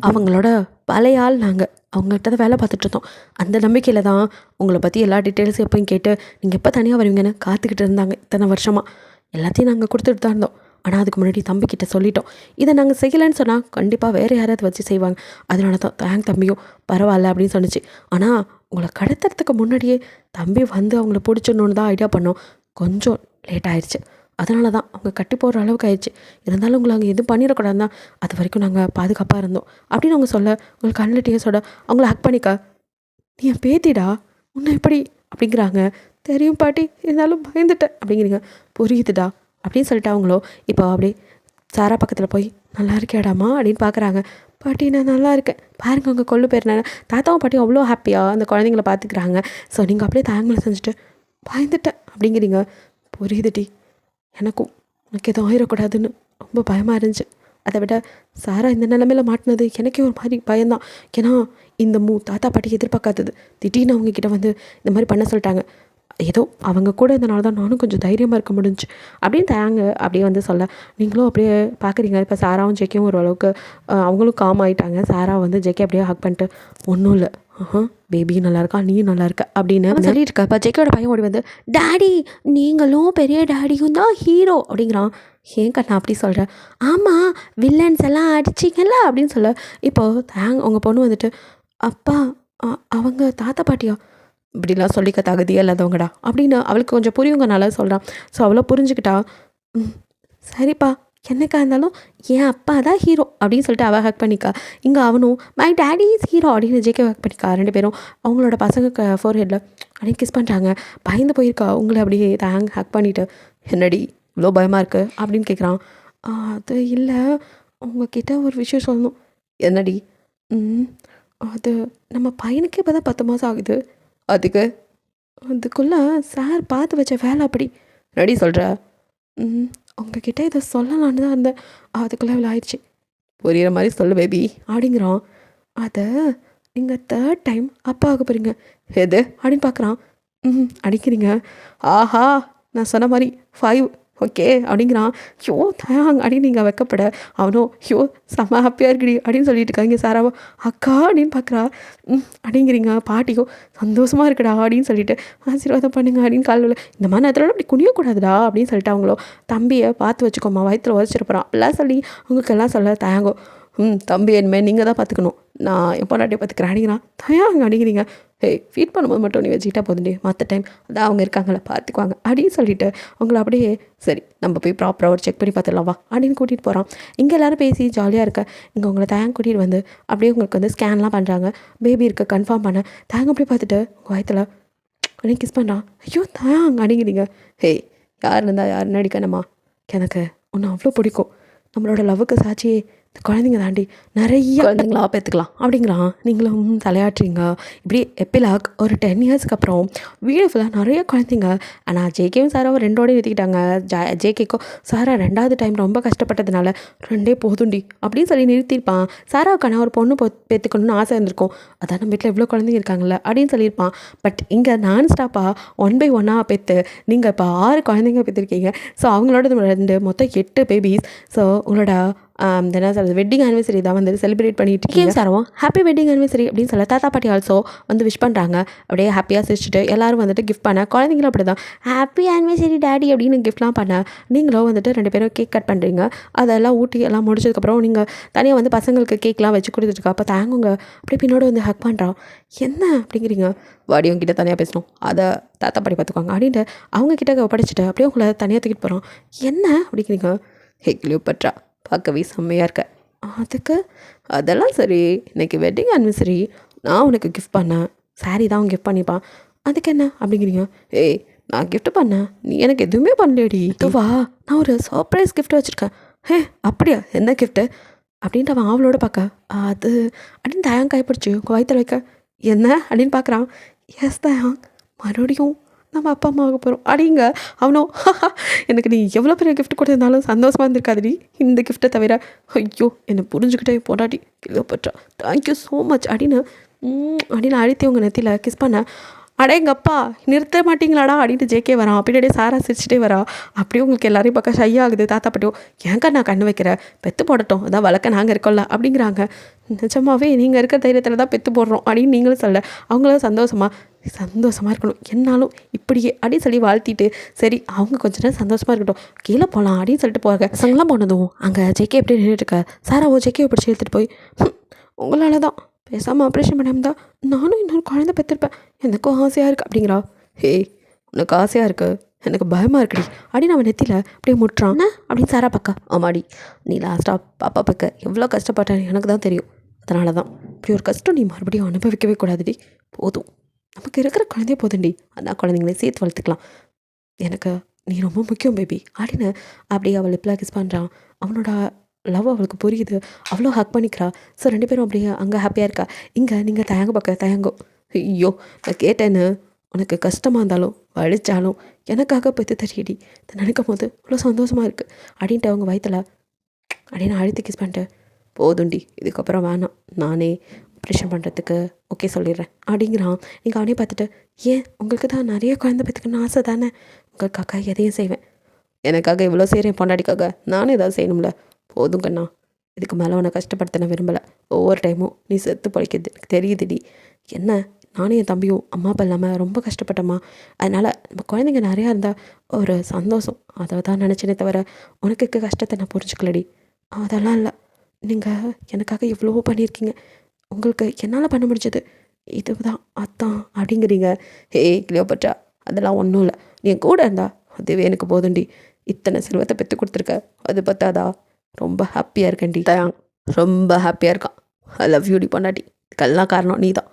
அவங்களோட பழைய ஆள், நாங்கள் அவங்கள்ட்ட தான் வேலை பார்த்துட்ருந்தோம். அந்த நம்பிக்கையில் தான் உங்களை பற்றி எல்லா டீட்டெயில்ஸும் எப்போயும் கேட்டு நீங்கள் எப்போ தனியாக வருவீங்கன்னு காத்துக்கிட்டு இருந்தாங்க. இத்தனை வருஷமாக எல்லாத்தையும் நாங்கள் கொடுத்துட்டு தான் இருந்தோம். ஆனால் அதுக்கு முன்னாடி தம்பிக்கிட்ட சொல்லிட்டோம், இதை நாங்கள் செய்யலைன்னு சொன்னால் கண்டிப்பாக வேறு யாராவது வச்சு செய்வாங்க. அதனால தான் தேங்க் தம்பியும் பரவாயில்ல அப்படின்னு சொன்னிச்சு. ஆனால் உங்களை கடத்துறதுக்கு முன்னாடியே தம்பி வந்து அவங்கள பிடிச்சிடணுன்னு தான் ஐடியா பண்ணோம். கொஞ்சம் லேட் ஆயிடுச்சு. அதனால தான் அவங்க கட்டி போடுற அளவுக்கு ஆயிடுச்சு. இருந்தாலும் உங்களை அங்கே எதுவும் பண்ணிடக்கூடாது தான் அது வரைக்கும் நாங்கள் பாதுகாப்பாக இருந்தோம் அப்படின்னு அவங்க சொல்ல உங்களுக்கு கண்ணில் டீஸோட அவங்கள ஹக் பண்ணிக்க, நீ என் பேத்திடா உன்னை எப்படி அப்படிங்கிறாங்க. தெரியும் பாட்டி, இருந்தாலும் பயந்துட்டேன் அப்படிங்கிறீங்க. புரியுதுடா அப்படின்னு சொல்லிட்டு அவங்களோ இப்போ அப்படியே சாரா பக்கத்தில் போய் நல்லா இருக்கேடாமா அப்படின்னு பார்க்குறாங்க. பாட்டி நான் நல்லா இருக்கேன் பாருங்க, அவங்க கொள்ளு பேர் தாத்தாவும் பாட்டியும் அவ்வளோ ஹாப்பியாக அந்த குழந்தைங்கள பார்த்துக்கிறாங்க. ஸோ நீங்கள் அப்படியே தாங்கலை செஞ்சுட்டு பயந்துட்டேன் அப்படிங்கிறீங்க. புரியுதுடி, எனக்கு எதுவும் ஆயிடக்கூடாதுன்னு ரொம்ப பயமாக இருந்துச்சு. அதை விட சாரா இந்த நிலமையில் மாட்டினது எனக்கே ஒரு மாதிரி பயம்தான். ஏன்னா இந்த தாத்தா பாட்டி எதிர்பார்க்காதது திடீர்னு அவங்கக்கிட்ட வந்து இந்த மாதிரி பண்ண சொல்லிட்டாங்க. ஏதோ அவங்க கூட இருந்தனால தான் நானும் கொஞ்சம் தைரியமாக இருக்க முடிஞ்சு அப்படின்னு தயாங்க அப்படியே வந்து சொல்ல நீங்களும் அப்படியே பார்க்குறீங்க. இப்போ சாராவும் ஜெக்கையும் ஓரளவுக்கு அவங்களும் காம் ஆகிட்டாங்க. சாரா வந்து ஜெக்கே அப்படியே ஹக் பண்ணிட்டு ஒன்றும் இல்லை, பேபியும் நல்லா இருக்கா, நீயும் நல்லா இருக்க அப்படின்னு சொல்லிட்டு இருக்கா. இப்போ ஜெக்கோட பையன் ஓடி வந்து டேடி நீங்களும் பெரிய டேடியும் தான் ஹீரோ அப்படிங்கிறான். ஏன் கண்ணா அப்படி சொல்கிறேன்? ஆமாம் வில்லன்ஸ் எல்லாம் அடிச்சிங்கல்ல அப்படின்னு சொல்ல இப்போ உங்கள் பொண்ணு வந்துட்டு அப்பா அவங்க தாத்தா பாட்டியா இப்படிலாம் சொல்லிக்க தகுதியே இல்லாதவங்கடா அப்படின்னு அவளுக்கு கொஞ்சம் புரியுங்கனால சொல்கிறான். ஸோ அவளை புரிஞ்சுக்கிட்டா சரிப்பா என்னக்கா இருந்தாலும் என் அப்பா தான் ஹீரோ அப்படின்னு சொல்லிட்டு அவள் ஹக் பண்ணிக்கா. இங்கே அவனும் மை டேடி இஸ் ஹீரோ அப்படின்னு ஜேகே ஹக் பண்ணிக்கா. 2 பேரும் அவங்களோட பசங்க ஃபோர்ஹெட்டில் அப்படியே கிஸ் பண்ணுறாங்க. பயந்து போயிருக்கா உங்களை அப்படியே ஹக் பண்ணிவிட்டு. என்னடி இவ்வளோ பயமாக இருக்குது அப்படின்னு கேட்குறான். அது இல்லை, உங்ககிட்ட ஒரு விஷயம் சொல்லணும். என்னடி? அது நம்ம பையனுக்கே இப்போ தான் 10 மாதம் ஆகுது. அதுக்குள்ளே சார் பார்த்து வச்ச வேலை அப்படி. ரெடி சொல்கிற? உங்ககிட்ட இதை சொல்லலான்னு தான் இருந்தேன், அதுக்குள்ளே இவ்வளோ ஆயிடுச்சு. புரிகிற மாதிரி சொல்லு பேபி அப்படிங்கிறான். அதை நீங்கள் 3rd டைம் அப்பா ஆக போகிறீங்க. எது அப்படின்னு பார்க்குறான். அடிக்கிறீங்க. ஆஹா, நான் சொன்ன மாதிரி 5 ஓகே அப்படிங்கிறான். யோ தயாங் அப்படின்னு நீங்கள் வைக்கப்பட அவனோ யோ செம்ம ஹாப்பியாக இருக்குடி அப்படின்னு சொல்லிட்டு இருக்காங்க. சாராவோ அக்கா அப்படின்னு பார்க்குறா. அப்படிங்கிறீங்க. பாட்டியோ சந்தோஷமாக இருக்குடா அப்படின்னு சொல்லிட்டு ஆசீர்வாதம் பண்ணுங்க அப்படின்னு காலில் இந்த மாதிரி நேரத்தில் அப்படி குனியக்கூடாதுடா அப்படின்னு சொல்லிட்டு அவங்களோ தம்பியை பார்த்து வச்சுக்கோமா வயிற்றுல உதச்சிருப்பறான் அப்படிலாம் சொல்லி உங்களுக்கெல்லாம் சொல்ல தயாங்கோ. தம்பி இனிமேல் நீங்கள் தான் பார்த்துக்கணும், நான் என் பொண்டாட்டியை பார்த்துக்கிறேன் அப்படிங்கிறான். தயாங்க அடிக்கிறீங்க. ஃபீட் பண்ணும்போது மட்டும் நீ வச்சுக்கிட்டா போதுண்டி, மற்ற டைம் அதான் அவங்க இருக்காங்கள பார்த்துக்குவாங்க அப்படின்னு சொல்லிட்டு அவங்கள அப்படியே சரி நம்ம போய் ப்ராப்பராக ஒரு செக் பண்ணி பார்த்துடலாம் வா அப்படின்னு கூட்டிகிட்டு போகிறான். இங்கே எல்லோரும் பேசி ஜாலியாக இருக்க இங்கே உங்களை தயாங்க கூட்டிகிட்டு வந்து அப்படியே உங்களுக்கு வந்து ஸ்கேன்லாம் பண்ணுறாங்க. பேபி இருக்க கன்ஃபார்ம் பண்ண தயாங்க அப்படியே பார்த்துட்டு உங்கள் வயத்தில் அப்படின்னு கிஸ் பண்ணுறான். ஐயோ தயாங்க அடிக்கிறீங்க. யார் இருந்தால் யார் நடிக்கணுமா, எனக்கு ஒன்று அவ்வளோ பிடிக்கும், நம்மளோட லவ்வுக்கு சாட்சியே இந்த குழந்தைங்க தாண்டி நிறைய குழந்தைங்களா பெற்றுக்கலாம் அப்படிங்கிறான். நீங்களும் தலையாட்டுறீங்க. இப்படி எப்பிலாக் ஒரு 10 இயர்ஸ்க்கு அப்புறம் வீடு ஃபுல்லாக நிறைய குழந்தைங்க. ஆனால் ஜேகேவும் சாராவும் 2ஓடய நிறுத்திக்கிட்டாங்க. ஜேகேக்கும் சாரா 2வது டைம் ரொம்ப கஷ்டப்பட்டதுனால 2 போதுண்டி அப்படின்னு சொல்லி நிறுத்தியிருப்பான். சாராவுக்கான ஒரு பொண்ணு பெற்றுக்கணும்னு ஆசை இருந்திருக்கும். அதான் நம்ம வீட்டில் எவ்வளோ குழந்தைங்க இருக்காங்கல்ல அப்படின்னு சொல்லியிருப்பான். பட் இங்கே நான் ஸ்டாப்பாக 1 by 1 பெற்று நீங்கள் இப்போ 6 குழந்தைங்க பெற்றிருக்கீங்க. ஸோ அவங்களோட 2 மொத்தம் 8 பேபிஸ். ஸோ உங்களோட என்ன சொல்கிறது வெட்டிங் ஆனிவர்சரி தான் வந்து செலிப்ரேட் பண்ணிட்டு இருக்கீங்க. சாரவும் ஹாப்பி வெட்டிங் ஆனிவர்சரி அப்படின்னு சொல்ல தாத்தா பாட்டி ஆல்சோ வந்து விஷ் பண்ணுறாங்க. அப்படியே ஹாப்பியாக சிரிச்சுட்டு எல்லோரும் வந்துட்டு கிஃப்ட் பண்ண குழந்தைங்களும் அப்படி தான் ஹாப்பி ஆனிவர்சரி டேடி அப்படின்னு கிஃப்ட்லாம் பண்ண நீங்களும் வந்துட்டு 2 பேரும் கேக் கட் பண்ணுறீங்க. அதெல்லாம் ஊட்டி எல்லாம் முடிச்சதுக்கப்புறம் நீங்கள் தனியாக வந்து பசங்களுக்கு கேக்லாம் வச்சு கொடுத்துருக்கா. அப்போ தாங்குங்க அப்படியே பின்னோட வந்து ஹக் பண்ணுறான். என்ன அப்படிங்கிறீங்க? வாடியும் கிட்ட தனியாக பேசணும், அதை தாத்தா பாட்டி பார்த்துக்குவாங்க அப்படின்ட்டு அவங்க கிட்ட படிச்சுட்டு அப்படியே உங்களை தனியாக தூக்கிட்டு போகிறோம். என்ன அப்படிங்கிறீங்க? கிளியோபாட்ரா பார்க்கவே செம்மையாக இருக்க. அதுக்கு அதெல்லாம் சரி, இன்றைக்கி வெட்டிங் ஆனிவர்சரி, நான் உனக்கு கிஃப்ட் பண்ணேன், சாரீ தான் அவன் கிஃப்ட் பண்ணிப்பான், அதுக்கு என்ன அப்படிங்கிறீங்க? நான் கிஃப்ட் பண்ணேன், நீ எனக்கு எதுவுமே பண்ணலடி. இதுவா, நான் ஒரு சர்ப்ரைஸ் கிஃப்ட் வச்சுருக்கேன். அப்படியா, என்ன கிஃப்ட்டு அப்படின்ட்டு அவன் அவளோட பார்க்க அது அப்படின்னு தயாங் கைப்பிடிச்சி வயிற்றுல வைக்க என்ன அப்படின்னு பார்க்குறான். எஸ் தயாங், மறுபடியும் நம்ம அப்பா அம்மா ஆக போகிறோம் அப்படிங்க. அவனும் எனக்கு நீ எவ்வளோ பெரிய கிஃப்ட் கொடுத்துருந்தாலும் சந்தோஷமாக இருந்திருக்காதுடி இந்த கிஃப்ட்டை தவிர. ஐயோ என்னை புரிஞ்சுக்கிட்டே போட்டாடி கிளியோபாட்ரா, தேங்க்யூ ஸோ மச் அப்படின்னு அழுத்தி உங்கள் நெத்தியில் கிஸ் பண்ண. அடேங்கப்பா நிறுத்த மாட்டிங்களாடா அப்படின்ட்டு ஜேகே வரான். அப்படியே சாரா சிரிச்சிட்டே வரா. அப்படியே உங்களுக்கு எல்லாரையும் பார்க்க ஷை ஆகுது. தாத்தா பாட்டியோ ஏன்க்கா நான் கண்ணு வைக்கிறேன், பெற்று போடட்டும், அதான் வளர்க்க நாங்கள் இருக்கோம்ல அப்படிங்கிறாங்க. நிஜமாவே நீங்கள் இருக்கிற தைரியத்தில் தான் பெற்று போடுறோம் அப்படின்னு நீங்களும் சொல்ல அவங்களும் சந்தோஷமாக இருக்கணும் என்னாலும் இப்படியே அப்படின்னு சொல்லி வாழ்த்திட்டு சரி அவங்க கொஞ்ச நேரம் சந்தோஷமாக இருக்கட்டும் கீழே போகலாம் அப்படின்னு சொல்லிட்டு போகிறாங்க. பசங்களாம் போனதும் அங்கே ஜேகே எப்படி நின்றுட்டுருக்க. சாராவோ ஜேகேவை பிடிச்சி எடுத்துகிட்டு போய் உங்களால் தான் பேசாமல் ஆப்ரேஷன் பண்ணாமல் தான் நானும் இன்னொரு குழந்தை பெற்றிருப்பேன், எனக்கும் ஆசையாக இருக்குது அப்படிங்கிறா. உனக்கு ஆசையாக இருக்குது, எனக்கு பயமாக இருக்குடி அப்படின்னு அவன் நெத்தியில் அப்படியே முட்டுறான். அப்படின்னு சாரா பார்க்க ஆமாடி, நீ லாஸ்ட்டாக பாப்பா பார்க்க எவ்வளோ கஷ்டப்பட்டேன்னு எனக்கு தான் தெரியும், அதனால தான் இப்படி ஒரு கஷ்டம் நீ மறுபடியும் அனுபவிக்கவே கூடாதுடி, போதும் நமக்கு இருக்கிற குழந்தைய போதுண்டி, அதான் குழந்தைங்களே சேர்த்து வளர்த்துக்கலாம், எனக்கு நீ ரொம்ப முக்கியம் பேபி அப்படின்னு அப்படியே அவள் லிப்பில் கிஸ் பண்ணுறான். அவனோட லவ் அவளுக்கு புரியுது, அவ்வளோ ஹக் பண்ணிக்கிறா. ஸோ 2 பேரும் அப்படியே அங்கே ஹாப்பியாக இருக்கா. இங்கே நீங்கள் தயங்கோ ஐயோ நான் கேட்டேன்னு உனக்கு கஷ்டமாக இருந்தாலும் வலிச்சாலும் எனக்காக பெற்று தெரியடி, இதை நினைக்கும் போது அவ்வளோ சந்தோஷமாக இருக்குது அப்படின்ட்டு அவங்க வயிற்றுல அப்படின்னு அழுத்தி கிஸ் பண்ணிட்டு போதுண்டி இதுக்கப்புறம் வேணாம், நானே ஆப்ரேஷன் பண்ணுறதுக்கு ஓகே சொல்லிடுறேன் அப்படிங்கிறான். நீங்கள் அவனே பார்த்துட்டு ஏன் உங்களுக்கு தான் நிறைய குழந்தை பெற்றுக்கணும்னு ஆசை தானே, உங்களுக்காக எதையும் செய்வேன், எனக்காக இவ்வளோ செய்கிறேன், பொண்டாடிக்காக நானும் ஏதாவது செய்யணும்ல, போதும் கண்ணா, இதுக்கு மேலே உன்னை கஷ்டப்படுத்த நான் விரும்பலை, ஒவ்வொரு டைமும் நீ செத்து பழிக்கிறது எனக்கு தெரியுதுடி, என்ன நானும் என் தம்பியும் அம்மா அப்பா இல்லாமல் ரொம்ப கஷ்டப்பட்டோம்மா, அதனால் நம்ம குழந்தைங்க நிறையா இருந்தால் ஒரு சந்தோஷம், அதை தான் நினச்சினே தவிர உனக்கு இருக்க கஷ்டத்தை நான் புரிஞ்சுக்கலடி, அதெல்லாம் இல்லை, நீங்கள் எனக்காக எவ்வளவோ பண்ணியிருக்கீங்க, உங்களுக்கு என்னால் பண்ண முடிஞ்சது இதுதான் அதான் அப்படிங்கிறீங்க. கிளியோபாட்ரா அதெல்லாம் ஒன்றும் இல்லை, நீ என் கூட இருந்தா அதுவே எனக்கு போதுண்டி, இத்தனை செல்வத்தை பெற்று கொடுத்துருக்க, அது பத்தாதா? ரொம்ப ஹாப்பியாக இருக்கேன்டி தயாங், ரொம்ப ஹாப்பியாக இருக்கான். ஐ லவ் யூ டி பொண்டாட்டி, இதுக்கெல்லாம் காரணம் நீ தான்,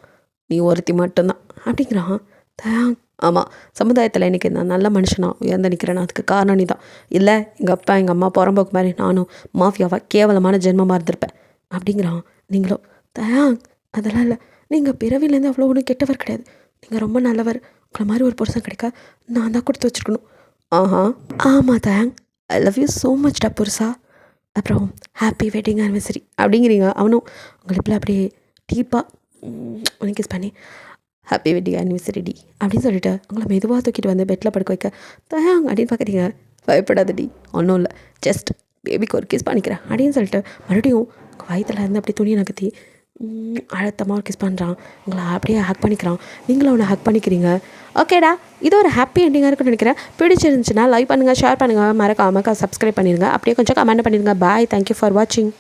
நீ ஒருத்தி மட்டும்தான் அப்படிங்கிறான் தயாங். ஆமாம், சமுதாயத்தில் இன்றைக்கி நான் நல்ல மனுஷனாக உயர்ந்து நிற்கிறேன்னா அதுக்கு காரணம் நீ தான். இல்லை எங்கள் அப்பா எங்கள் அம்மா புறம்போக்கு மாதிரி நானும் மாஃபியாவாக கேவலமான ஜென்மமாக இருந்திருப்பேன் அப்படிங்கிறான். நீங்களும் தயாங் அதெல்லாம் இல்லை, நீங்கள் பிறவிலேருந்து அவ்வளோ ஒன்றும் கெட்டவர் கிடையாது, நீங்கள் ரொம்ப நல்லவர், உங்களை மாதிரி ஒரு புருஷன் கிடைக்க நான் தான் கொடுத்து வச்சுருக்கணும். ஆஹா ஆமாம் தயாங், I love you so much டா புருஷா. அப்புறம் ஹாப்பி வெட்டிங் ஆனிவர்சரி அப்படிங்கிறீங்க. அவனும் உங்களை அப்படியே டீப்பாக உனக்கு கிஸ் பண்ணி ஹாப்பி வெட்டிங் ஆனிவர்சரி டி அப்படின்னு சொல்லிட்டு உங்களை மெதுவாக தூக்கிட்டு வந்து பெட்டில் படுக்க வைக்க தயாங் அப்படின்னு பார்க்குறீங்க. பயப்படாதடி, ஒன்றும் இல்லை, ஜஸ்ட் பேபிக்கு ஒரு கிஸ் பண்ணிக்கிறேன் அப்படின்னு சொல்லிட்டு மறுபடியும் உங்கள் வயிற்றில் இருந்து அப்படி துணியை நகர்த்தி அழுத்தமாக ஒரு கிஸ் பண்ணுறான். உங்களை அப்படியே ஹக் பண்ணிக்கிறான். நீங்களும் அவனை ஹக் பண்ணிக்கிறீங்க. ஓகேடா, இது ஒரு ஹாப்பி எண்டிங்காக இருக்குன்னு நினைக்கிறேன். பிடிச்சிருந்துச்சுன்னா லைக் பண்ணுங்கள், ஷேர் பண்ணுங்கள், மறக்காமல் சப்ஸ்கிரைப் பண்ணிடுங்க. அப்படியே கொஞ்சம் கமெண்ட் பண்ணிடுங்க. பாய், தேங்க்யூ ஃபார் வாட்சிங்.